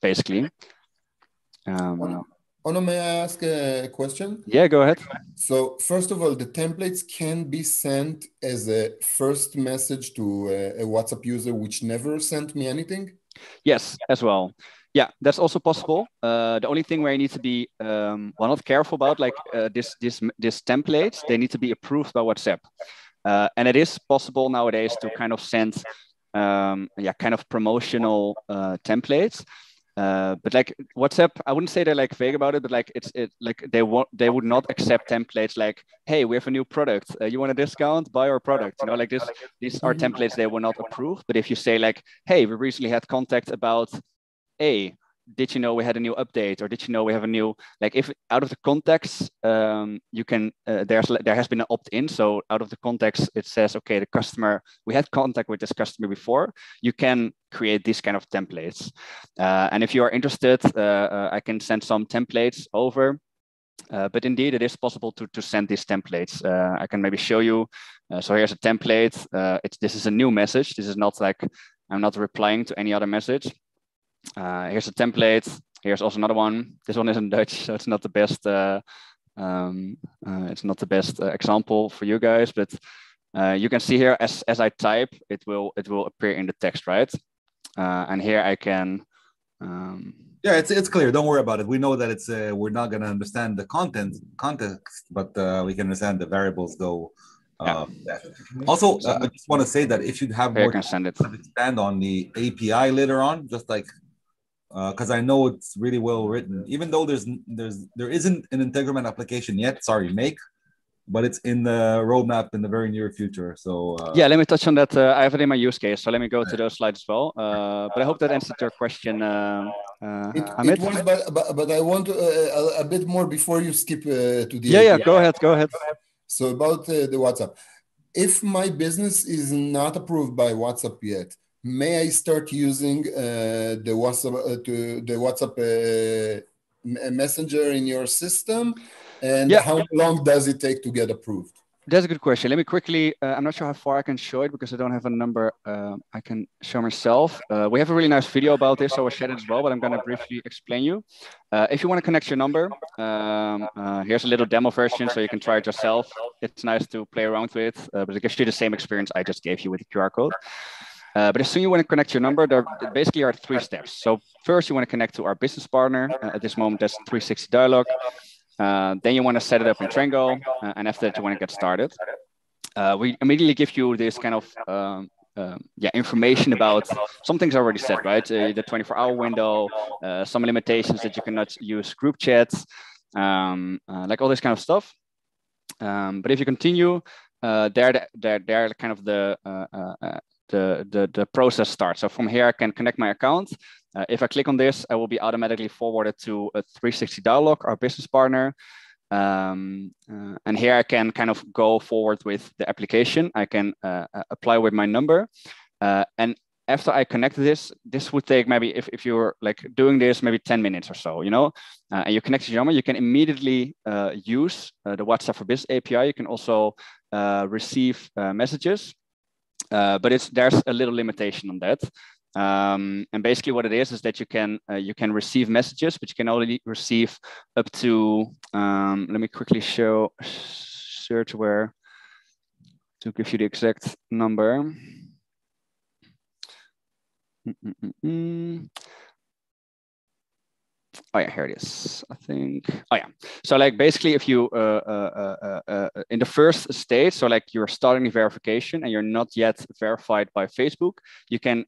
basically. Ono, may I ask a question? Yeah, go ahead. So first of all, the templates can be sent as a first message to a WhatsApp user which never sent me anything? Yes, as well. Yeah, that's also possible. The only thing where you need to be not careful about, like this templates, they need to be approved by WhatsApp. And it is possible nowadays to kind of send kind of promotional templates. But like WhatsApp, I wouldn't say they're like vague about it, but like like they would not accept templates like, hey, we have a new product. You want a discount? Buy our product. You know, like this. These are templates they will not approve. But if you say like, hey, we recently had contact about did you know we had a new update, or did you know we have a new, like if out of the context, you can there has been an opt-in. So out of the context, it says, okay, the customer, we had contact with this customer before. You can create these kind of templates. And if you are interested, I can send some templates over. But indeed, it is possible to send these templates. I can maybe show you. So here's a template. This is a new message. This is not like I'm not replying to any other message. Here's a template. Here's also another one. This one is in Dutch, so it's not the best. It's not the best example for you guys, but you can see here as I type, it will appear in the text, right? And here I can. Yeah, it's clear. Don't worry about it. We know that it's we're not going to understand the context, but we can understand the variables go. Also, I just want to say that if you have more, can send it. Expand on the API later on, just like because I know it's really well written. Even though there isn't an Integromat application yet. Sorry, but it's in the roadmap in the very near future. So yeah, let me touch on that. I have it in my use case, so let me go to those slides as well. But I hope that answered your question. It was, but I want a bit more before you skip to the yeah. Go ahead. So about the WhatsApp, if my business is not approved by WhatsApp yet, may I start using the WhatsApp messenger in your system? And how long does it take to get approved? That's a good question. Let me quickly, I'm not sure how far I can show it because I don't have a number I can show myself. We have a really nice video about this, so I'll share it as well, but I'm going to briefly explain you. If you want to connect your number, here's a little demo version so you can try it yourself. It's nice to play around with, but it gives you the same experience I just gave you with the QR code. But as soon as you want to connect your number, there basically are 3 steps. So first you want to connect to our business partner. At this moment, that's 360 Dialog. Then you want to set it up in Trengo, and after that you want to get started. We immediately give you this kind of information about some things already said, right? The 24-hour window, some limitations that you cannot use group chats, like all this kind of stuff. But if you continue, there kind of the process starts. So from here I can connect my account. If I click on this, I will be automatically forwarded to a 360 Dialog, our business partner. And here I can kind of go forward with the application. I can apply with my number. And after I connect this would take maybe, if you're like doing this, maybe 10 minutes or so, you know, and you connect your number, you can immediately use the WhatsApp for Business API. You can also receive messages. But there's a little limitation on that. And basically what it is that you can receive messages, but you can only receive up to, let me quickly search where to give you the exact number. Oh yeah, here it is. I think. Oh yeah. So like basically, if you in the first stage, so like you're starting the verification and you're not yet verified by Facebook, you can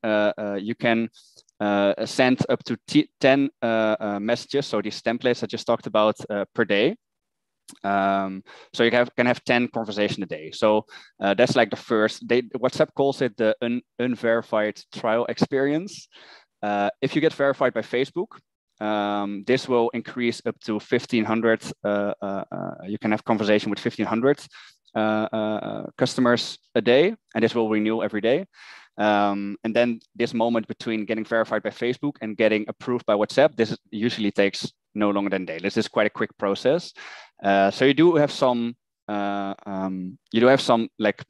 send up to 10 messages. So these templates I just talked about per day. So you can have 10 conversations a day. So that's like the first. WhatsApp calls it the unverified trial experience. If you get verified by Facebook, this will increase up to 1,500. You can have conversation with 1,500 customers a day, and this will renew every day. And then this moment between getting verified by Facebook and getting approved by WhatsApp, this usually takes no longer than a day. This is quite a quick process. So you do have some like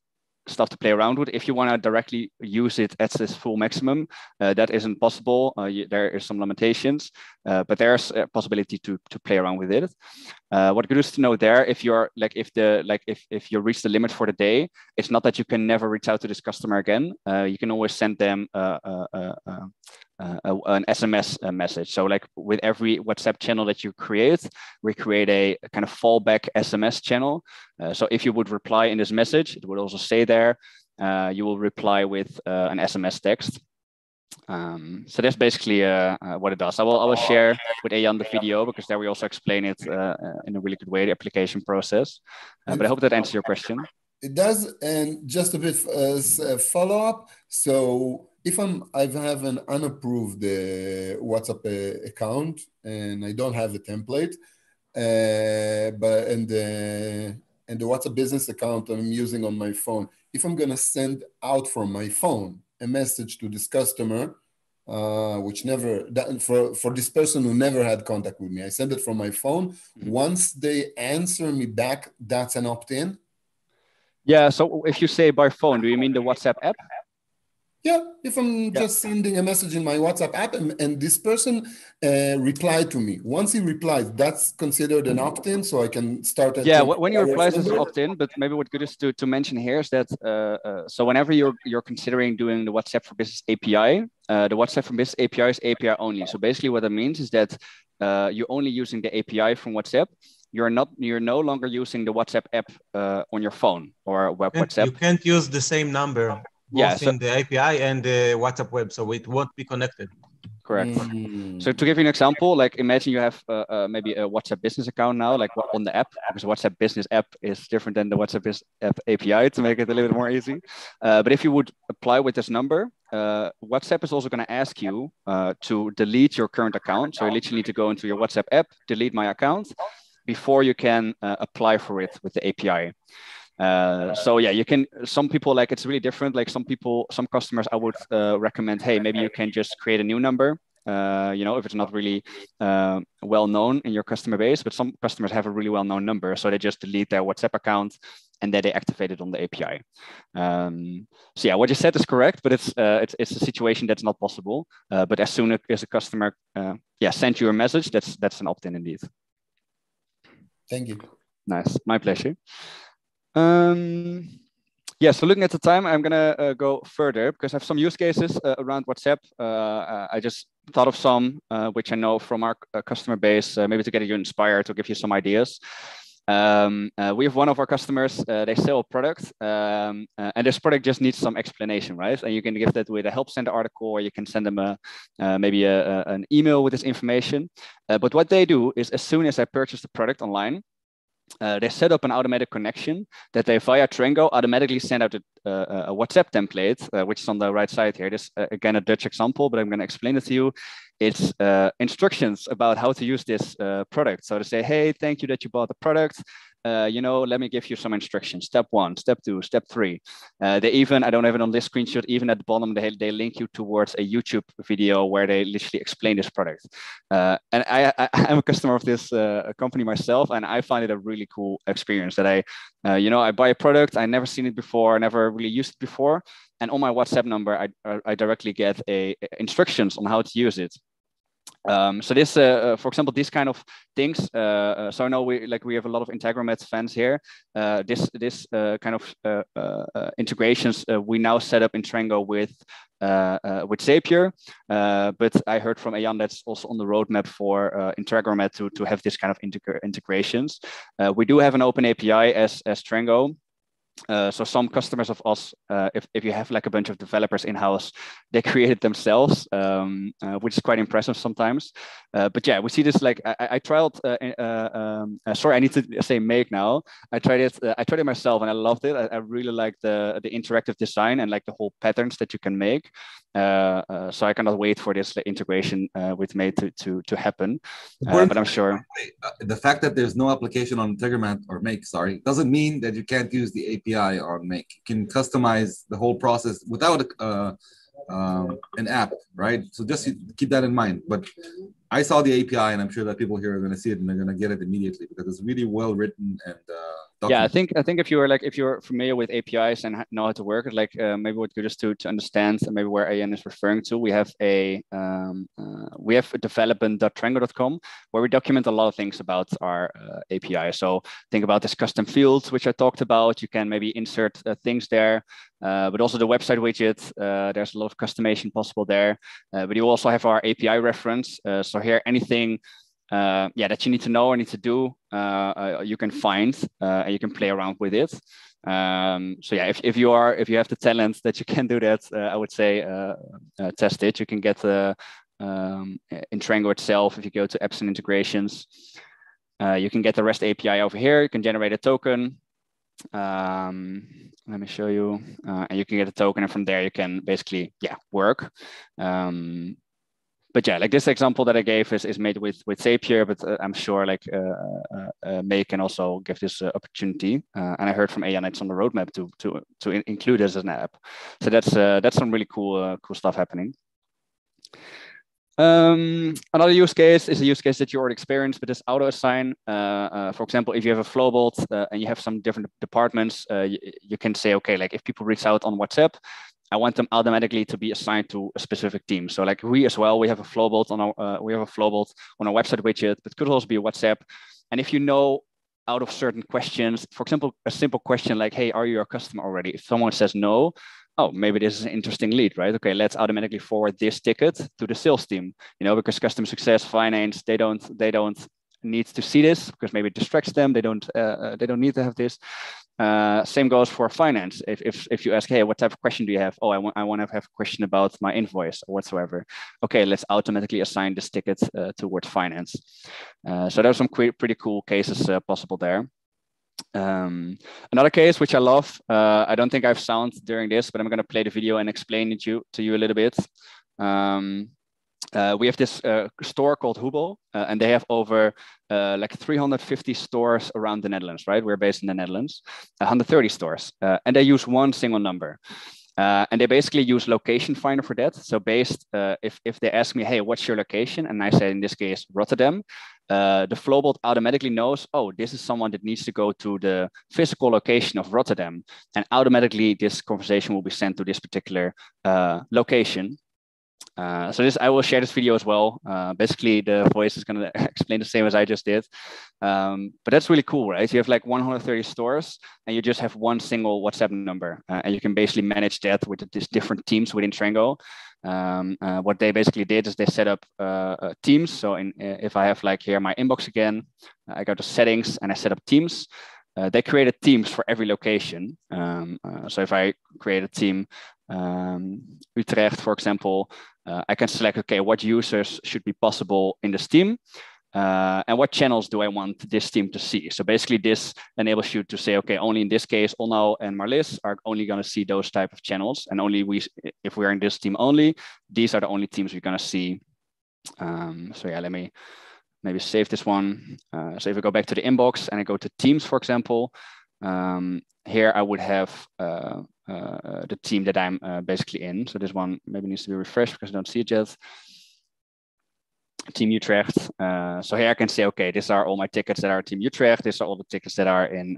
stuff to play around with. If you want to directly use it at its full maximum, that isn't possible. There is some limitations, but there's a possibility to play around with it. What good is to know there, if you're like, if you reach the limit for the day, it's not that you can never reach out to this customer again. You can always send them an SMS message. So like with every WhatsApp channel that you create, we create a kind of fallback SMS channel. So if you would reply in this message, it would also say there, you will reply with an SMS text. So that's basically what it does. I will share with Ayan the video, because there we also explain it in a really good way, the application process. But I hope that answers your question. It does, and just a bit follow up. So if I have an unapproved WhatsApp account and I don't have the template, and the WhatsApp business account I'm using on my phone, if I'm gonna send out from my phone a message to this customer, which never, for this person who never had contact with me, I send it from my phone. Mm-hmm. Once they answer me back, that's an opt-in. Yeah, so if you say by phone, do you mean the WhatsApp app? Yeah, if I'm just sending a message in my WhatsApp app and this person replied to me. Once he replies, that's considered an opt-in, so I can start. Yeah, when he replies, it's an opt-in. But maybe what good is to mention here is that so whenever you're considering doing the WhatsApp for Business API, the WhatsApp for Business API is API only. So basically, what that means is that you're only using the API from WhatsApp. You're no longer using the WhatsApp app on your phone or web WhatsApp. You can't use the same number both in the API and the WhatsApp web, so it won't be connected. Correct. So to give you an example, like imagine you have maybe a WhatsApp business account now, like on the app, because WhatsApp business app is different than the WhatsApp app API, to make it a little bit more easy. But if you would apply with this number, WhatsApp is also going to ask you to delete your current account. So you literally need to go into your WhatsApp app, delete my account, before you can apply for it with the API. So yeah, you can, some people, like, it's really different. Like some customers I would recommend, hey, maybe you can just create a new number, if it's not really well known in your customer base, but some customers have a really well known number. So they just delete their WhatsApp account and then they activate it on the API. So yeah, what you said is correct, but it's a situation that's not possible. But as soon as a customer sends you a message, that's an opt-in indeed. Thank you. Nice, my pleasure. So looking at the time, I'm gonna go further because I have some use cases around WhatsApp. I just thought of some which I know from our customer base, maybe to get you inspired, to give you some ideas. We have one of our customers, they sell a product, and this product just needs some explanation, right? And you can give that with a help center article, or you can send them maybe an email with this information. But what they do is, as soon as I purchase the product online, they set up an automatic connection that they, via Trengo, automatically send out a WhatsApp template, which is on the right side here. This, again, a Dutch example, but I'm going to explain it to you. It's instructions about how to use this product. So to say, hey, thank you that you bought the product. Let me give you some instructions. Step 1, step 2, step 3. They even, I don't have it on this screenshot, even at the bottom, they link you towards a YouTube video where they literally explain this product. And I'm a customer of this company myself, and I find it a really cool experience that I buy a product, I never seen it before, I never really used it before. and on my WhatsApp number, I directly get instructions on how to use it. So this, for example, these kind of things. So I know we have a lot of Integromat fans here. This kind of integrations we now set up in Trengo with Zapier. But I heard from Ayan that's also on the roadmap for Integromat to have this kind of integrations. We do have an open API as Trengo. So some customers of us, if you have like a bunch of developers in-house, they create it themselves, which is quite impressive sometimes. But yeah, we see this like I tried. Sorry, I need to say make now. I tried it myself, and I loved it. I really like the interactive design and like the whole patterns that you can make. So I cannot wait for this integration with Make to happen. But I'm sure the fact that there's no application on Integromat or Make, sorry, doesn't mean that you can't use the API on Make. You can customize the whole process without an app, right? So just keep that in mind. But I saw the API, and I'm sure that people here are going to see it and they're going to get it immediately because it's really well written and yeah, I think if you're familiar with APIs and know how to work it, like maybe what good is to understand maybe where Ayan is referring to. We have a development.trengo.com where we document a lot of things about our API. So think about this custom fields which I talked about. You can maybe insert things there, but also the website widget. There's a lot of customization possible there. But you also have our API reference. So here anything that you need to know or need to do, you can find and you can play around with it. So yeah, if you have the talent that you can do that, I would say test it. You can get in Trengo itself. If you go to apps and integrations, you can get the REST API over here. You can generate a token. Let me show you, and you can get a token, and from there you can basically work. But yeah, like this example that I gave is made with Zapier, but I'm sure like May can also give this opportunity. And I heard from Ayan it's on the roadmap to include this as an app. So that's some really cool stuff happening. Another use case is a use case that you already experienced, but it's auto assign. For example, if you have a Flowbot and you have some different departments, you can say, okay, like if people reach out on WhatsApp, I want them automatically to be assigned to a specific team. So like we as well, we have a Flowbot on our website widget, but could also be a WhatsApp. And if you know out of certain questions, for example, a simple question like, hey, are you a customer already? If someone says no, oh, maybe this is an interesting lead, right? Okay, let's automatically forward this ticket to the sales team, because customer success, finance, they don't need to see this because maybe it distracts them. They don't need to have this. Same goes for finance. If you ask, hey, what type of question do you have? Oh, I want to have a question about my invoice or whatsoever. Okay, let's automatically assign this ticket towards finance. So there's some pretty cool cases possible there. Another case which I love, I don't think I've sound during this, but I'm going to play the video and explain it to you a little bit. We have this store called Hubel, and they have over like 350 stores around the Netherlands, right? We're based in the Netherlands, 130 stores, and they use one single number. And they basically use location finder for that. So if they ask me, hey, what's your location? And I say, in this case, Rotterdam, the Flowbot automatically knows, oh, this is someone that needs to go to the physical location of Rotterdam. And automatically this conversation will be sent to this particular location. So I will share this video as well. Basically, the voice is going to explain the same as I just did. But that's really cool, right? You have like 130 stores and you just have one single WhatsApp number. And you can basically manage that with these different teams within Trengo. What they basically did is they set up teams. So if I have like here my inbox again, I go to settings and I set up teams. They created teams for every location. So if I create a team, Utrecht, for example, I can select, okay, what users should be possible in this team, and what channels do I want this team to see? So basically this enables you to say, okay, only in this case, Onno and Marlis are only going to see those type of channels. And only if we're in this team only, these are the only teams we're going to see. So yeah, let me maybe save this one. So if I go back to the inbox and I go to teams, for example, here I would have the team that I'm basically in. So this one maybe needs to be refreshed because I don't see it yet. Team Utrecht. So here I can say, okay, these are all my tickets that are Team Utrecht. These are all the tickets that are in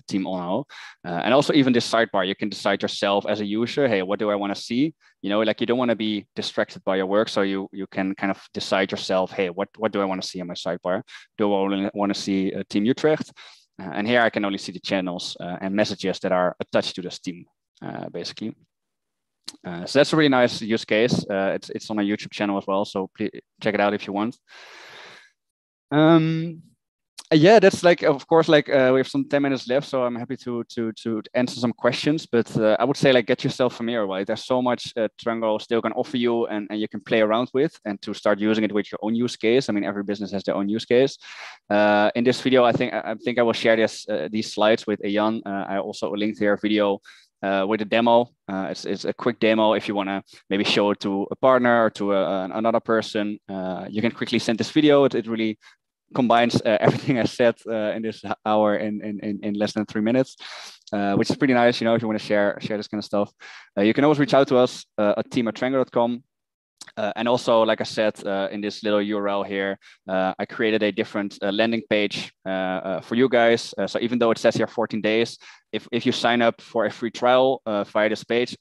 Team Onno. And also even this sidebar, you can decide yourself as a user, hey, what do I want to see? You know, like you don't want to be distracted by your work. So you can kind of decide yourself, hey, what do I want to see on my sidebar? Do I only want to see Team Utrecht? And here I can only see the channels and messages that are attached to this team, basically. So that's a really nice use case. It's on a YouTube channel as well, so please check it out if you want. Yeah, that's like, of course, like we have some 10 minutes left, so I'm happy to answer some questions. But I would say, like, get yourself familiar, right? There's so much Trengo still can offer you, and you can play around with, and to start using it with your own use case. I mean, every business has their own use case. In this video, I think I will share these slides with Jan. I also linked here a video with a demo. It's a quick demo. If you want to maybe show it to a partner or to another person, you can quickly send this video. It really combines everything I said in this hour in less than 3 minutes, which is pretty nice. You know, if you want to share this kind of stuff, you can always reach out to us at team@trengo.com. And also, like I said, in this little URL here, I created a different landing page for you guys. So even though it says here 14 days, if you sign up for a free trial via this page,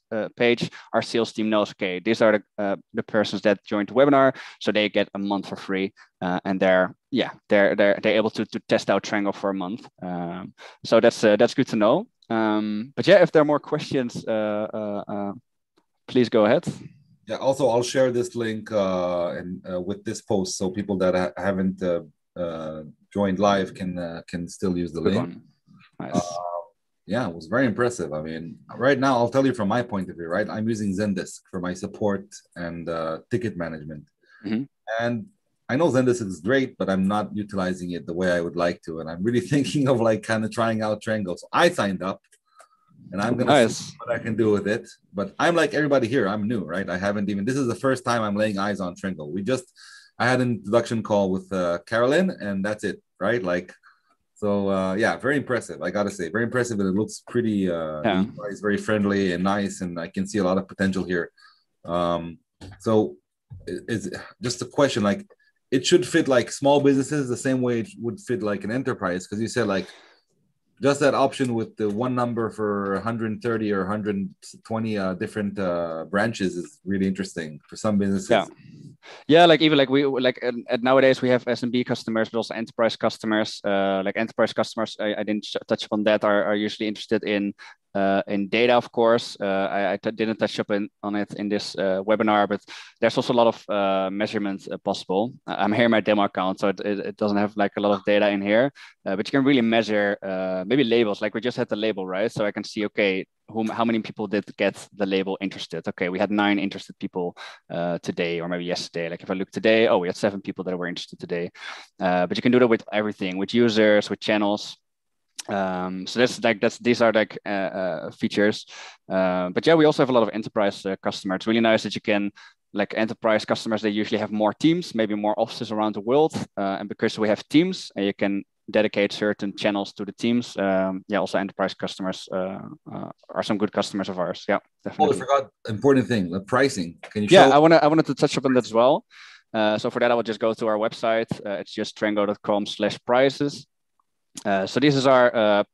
our sales team knows, okay, these are the persons that joined the webinar, so they get a month for free, and they're able to test out Trengo for a month. So that's good to know. But yeah, if there are more questions, please go ahead. Yeah, also I'll share this link with this post, so people that haven't joined live can still use the link. Nice. Yeah, it was very impressive. I mean, right now I'll tell you from my point of view, right? I'm using Zendesk for my support and ticket management. Mm-hmm. And I know Zendesk is great, but I'm not utilizing it the way I would like to. And I'm really thinking of like kind of trying out Trengo. So I signed up. And I'm going to see what I can do with it. But I'm like everybody here. I'm new, right? This is the first time I'm laying eyes on Trengo. I had an introduction call with Carolyn, and that's it, right? Like, so yeah, very impressive. I got to say, very impressive. And it looks pretty, it's very friendly and nice. And I can see a lot of potential here. So it's just a question, like, it should fit like small businesses the same way it would fit like an enterprise. Because you said like, just that option with the one number for 130 or 120 different branches is really interesting for some businesses. Yeah, like even like we like at nowadays we have SMB customers, but also enterprise customers. Like enterprise customers, I didn't touch upon that. Are usually interested in data, of course. I didn't touch on it in this webinar, but there's also a lot of measurements possible. I'm here in my demo account, so it doesn't have like a lot of data in here, but you can really measure maybe labels. Like we just had the label, right? So I can see, okay, how many people did get the label interested? Okay, we had 9 interested people today, or maybe yesterday. Like if I look today, we had 7 people that were interested today. But you can do that with everything, with users, with channels. So these are like features. But yeah, we also have a lot of enterprise customers. It's really nice that you can, like enterprise customers, they usually have more teams, maybe more offices around the world. And because we have teams, you can dedicate certain channels to the teams. Yeah, also enterprise customers are some good customers of ours. Yeah, definitely. I forgot important thing, the pricing. Can you show? Yeah, I wanted to touch upon that as well. So for that, I will just go to our website. It's just trengo.com/prices. So this is our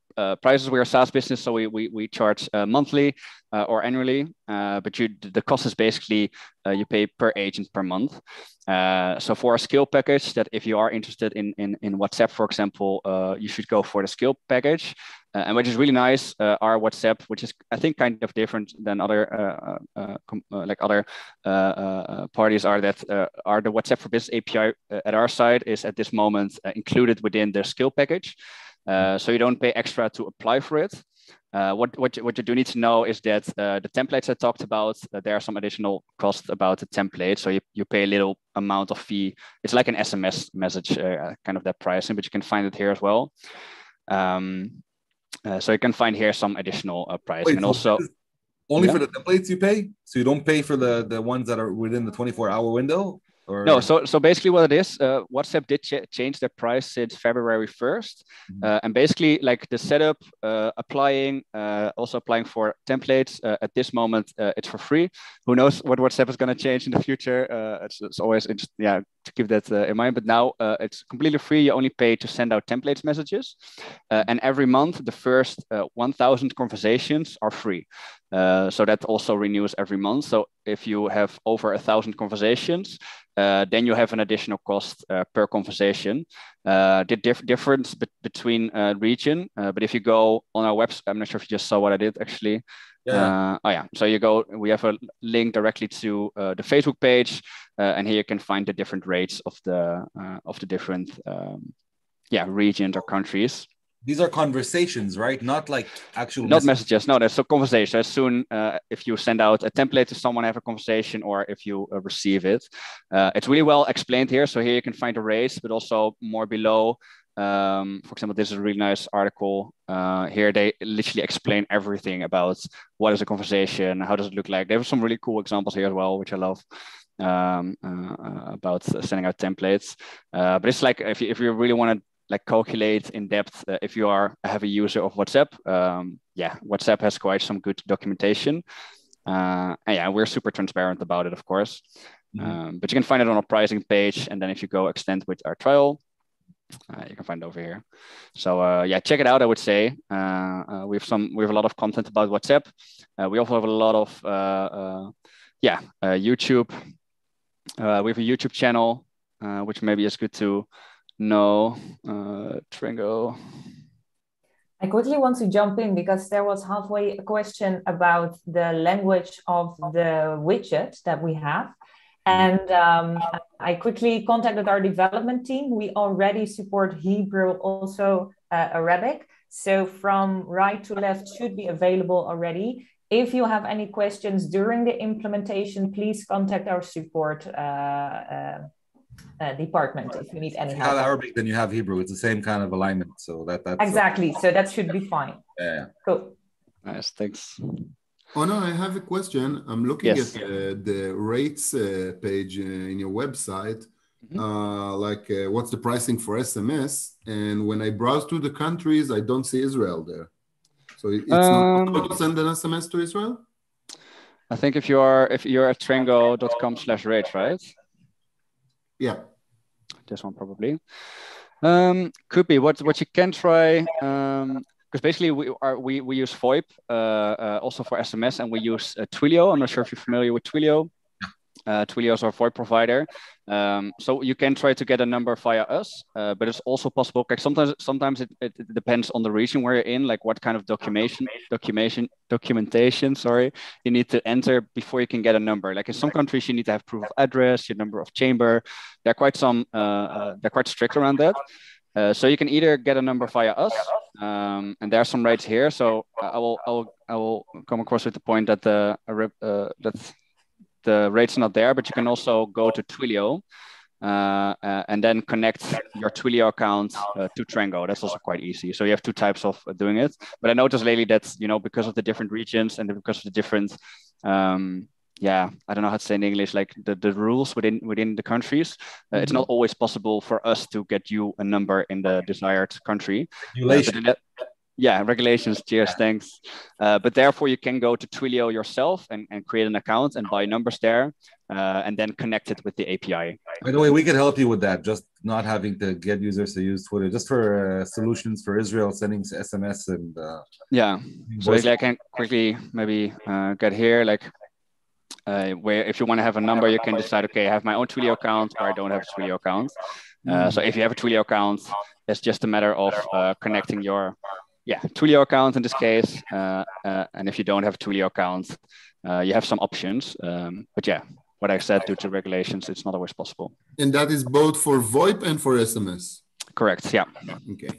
prices. We're a SaaS business, so we charge monthly or annually. But the cost is basically you pay per agent per month. So for a skill package, that if you are interested in WhatsApp, for example, you should go for the skill package. And which is really nice, our WhatsApp, which is I think kind of different than other parties, are that the WhatsApp for Business API at our side is at this moment included within the skill package. So you don't pay extra to apply for it. What you do need to know is that the templates I talked about, there are some additional costs about the template. So you pay a little amount of fee. It's like an SMS message, kind of that pricing, but you can find it here as well. So you can find here some additional pricing. And also only for the templates you pay? So you don't pay for the ones that are within the 24-hour window? Or? No, so basically what it is, WhatsApp did change their price since February 1st. And basically like the setup, also applying for templates, at this moment, it's for free. Who knows what WhatsApp is going to change in the future? It's always to keep that in mind. But now it's completely free. You only pay to send out templates messages, and every month the first 1,000 conversations are free. So that also renews every month. So if you have over 1,000 conversations, then you have an additional cost per conversation. The difference between region, but if you go on our website, I'm not sure if you just saw what I did actually. Yeah. Oh yeah, so you go, we have a link directly to the Facebook page, and here you can find the different rates of the different regions or countries. These are conversations, right? Not like actual Not messages. No, that's a conversation. As soon if you send out a template to someone, have a conversation, or if you receive it. It's really well explained here. So here you can find the rates, but also more below. For example, this is a really nice article. Here they literally explain everything about what is a conversation, how does it look like. There are some really cool examples here as well, which I love. About sending out templates. But it's like if you really want to like calculate in depth if you are a heavy user of WhatsApp. WhatsApp has quite some good documentation. And yeah, we're super transparent about it, of course. But you can find it on a pricing page, and then if you go extend with our trial, you can find it over here. So yeah, check it out. I would say we have a lot of content about WhatsApp. We also have a lot of YouTube. We have a YouTube channel, which maybe is good to know. Trengo. I quickly want to jump in because there was halfway a question about the language of the widget that we have. And I quickly contacted our development team. We already support Hebrew, also Arabic. So from right to left should be available already. If you have any questions during the implementation, please contact our support department if you need any help. If you have Arabic, then you have Hebrew. It's the same kind of alignment. So that's exactly. So that should be fine. Yeah. Cool. Nice. Thanks. Oh no, I have a question. I'm looking at the rates page in your website. What's the pricing for SMS? And when I browse to the countries, I don't see Israel there. So it's not possible to send an SMS to Israel? I think if you're at trengo.com/rates, right? Yeah. This one probably. Could be. What you can try, because basically we use VoIP also for SMS, and we use Twilio. I'm not sure if you're familiar with Twilio. Twilio is our VoIP provider. So you can try to get a number via us, but it's also possible. Like sometimes it depends on the region where you're in, like what kind of documentation, you need to enter before you can get a number. Like in some countries, you need to have proof of address, your number of chamber. They're quite strict around that. So you can either get a number via us, and there are some rates here. So I will come across with the point that the rate's not there, but you can also go to Twilio and then connect your Twilio account to Trengo. That's also quite easy. So you have two types of doing it. But I noticed lately that, because of the different regions and because of the different, I don't know how to say in English, like the rules within the countries, it's not always possible for us to get you a number in the desired country. Regulations. Cheers, thanks. But therefore, you can go to Twilio yourself and create an account and buy numbers there, and then connect it with the API. By the way, we could help you with that. Just not having to get users to use Twitter, just for solutions for Israel, sending SMS and. So I can quickly maybe get here, where if you want to have a number, you can decide, okay, I have my own Twilio account or I don't have a Twilio account. So if you have a Twilio account, it's just a matter of connecting your Twilio account in this case. And if you don't have a Twilio account, you have some options. But what I said, due to regulations, it's not always possible. And that is both for VoIP and for SMS? Correct, yeah. Okay.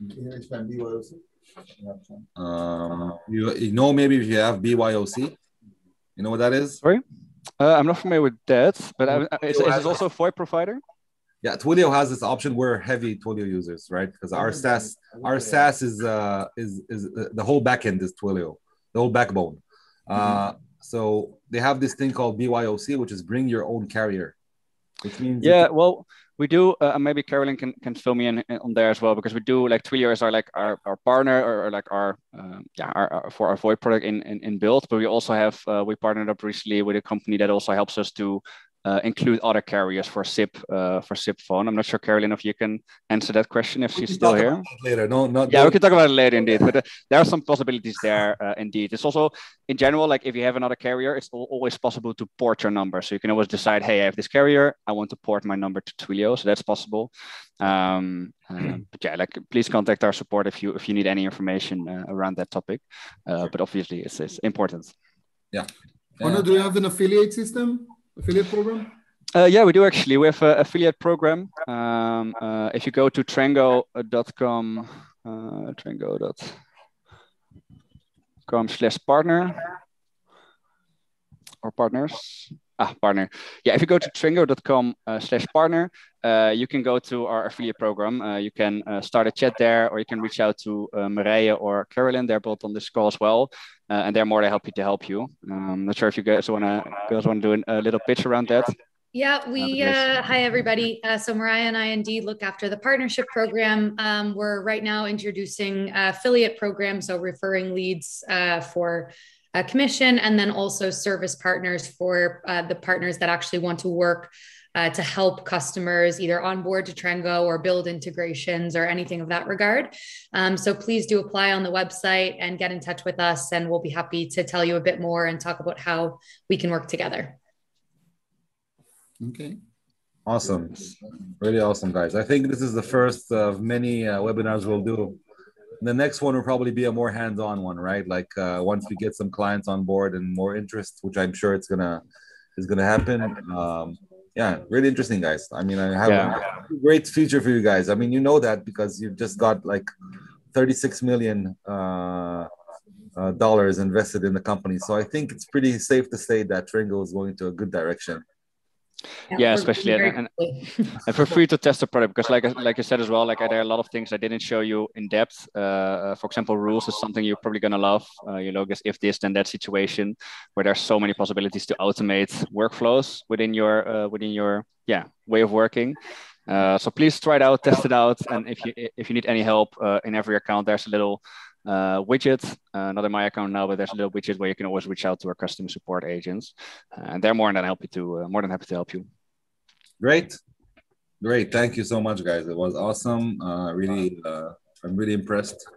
Maybe if you have BYOC, you know what that is? Sorry? I'm not familiar with that, but is it also a VoIP provider? Yeah, Twilio has this option. We're heavy Twilio users, right? Because our SaaS is the whole backend is Twilio, the whole backbone. So they have this thing called BYOC, which is bring your own carrier, which means we do. Maybe Carolyn can fill me in on there as well, because we do, like, Twilio is our partner, or like our for our VoIP product in build. But we also have we partnered up recently with a company that also helps us to include other carriers for SIP phone. I'm not sure, Carolyn, if you can answer that question if she's can still talk here. about that later. No, not Yeah, we can talk about it later indeed, but there are some possibilities there indeed. It's also in general, like if you have another carrier, it's always possible to port your number. So you can always decide, hey, I have this carrier, I want to port my number to Twilio, so that's possible. But yeah, like please contact our support if you need any information around that topic. But obviously, it's important. Yeah. Onur, do you have an affiliate program? Yeah, we do actually. We have an affiliate program. If you go to Trengo.com, Trengo.com/partner or partners. Partner. Yeah, if you go to Trengo.com/partner, you can go to our affiliate program. You can start a chat there, or you can reach out to Marije or Carolyn. They're both on this call as well, and they're more than happy to help you. I'm not sure if you guys want to do a little pitch around that. Yeah, hi everybody. So Mariah and I indeed look after the partnership program. We're right now introducing affiliate programs, so referring leads for commission, and then also service partners for the partners that actually want to work to help customers either onboard to Trengo or build integrations or anything of that regard. So please do apply on the website and get in touch with us, and we'll be happy to tell you a bit more and talk about how we can work together. Okay. Awesome. Really awesome, guys. I think this is the first of many webinars we'll do. The next one will probably be a more hands-on one, right? Like once we get some clients on board and more interest, which I'm sure is gonna happen. Yeah, really interesting, guys. I mean, I have a great feature for you guys. I mean, you know that because you've just got like $36 million dollars invested in the company. So I think it's pretty safe to say that Trengo is going to a good direction. Yeah, especially and feel free to test the product because like you said as well, like there are a lot of things I didn't show you in depth. For example, rules is something you're probably gonna love. You know, guess if this then that situation where there's so many possibilities to automate workflows within your way of working. So please try it out, test it out, and if you need any help in every account, there's a little widget, not in my account now, but there's a little widget where you can always reach out to our customer support agents, and they're more than happy to help you. Great. Thank you so much, guys. It was awesome. Really, I'm really impressed.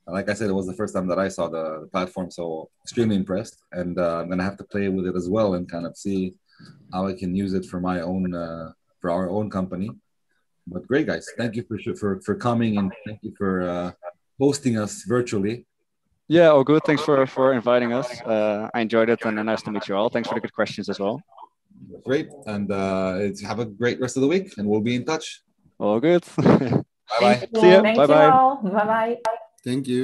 Like I said, it was the first time that I saw the platform, so extremely impressed. And I'm gonna have to play with it as well and kind of see how I can use it for my own, for our own company. But great, guys. Thank you for coming, and thank you for hosting us virtually. Yeah, all good. Thanks for inviting us. I enjoyed it, and nice to meet you all. Thanks for the good questions as well. Great, and have a great rest of the week, and we'll be in touch. All good. Bye-bye. See ya. Thank Bye-bye. you all. Bye-bye. Thank you.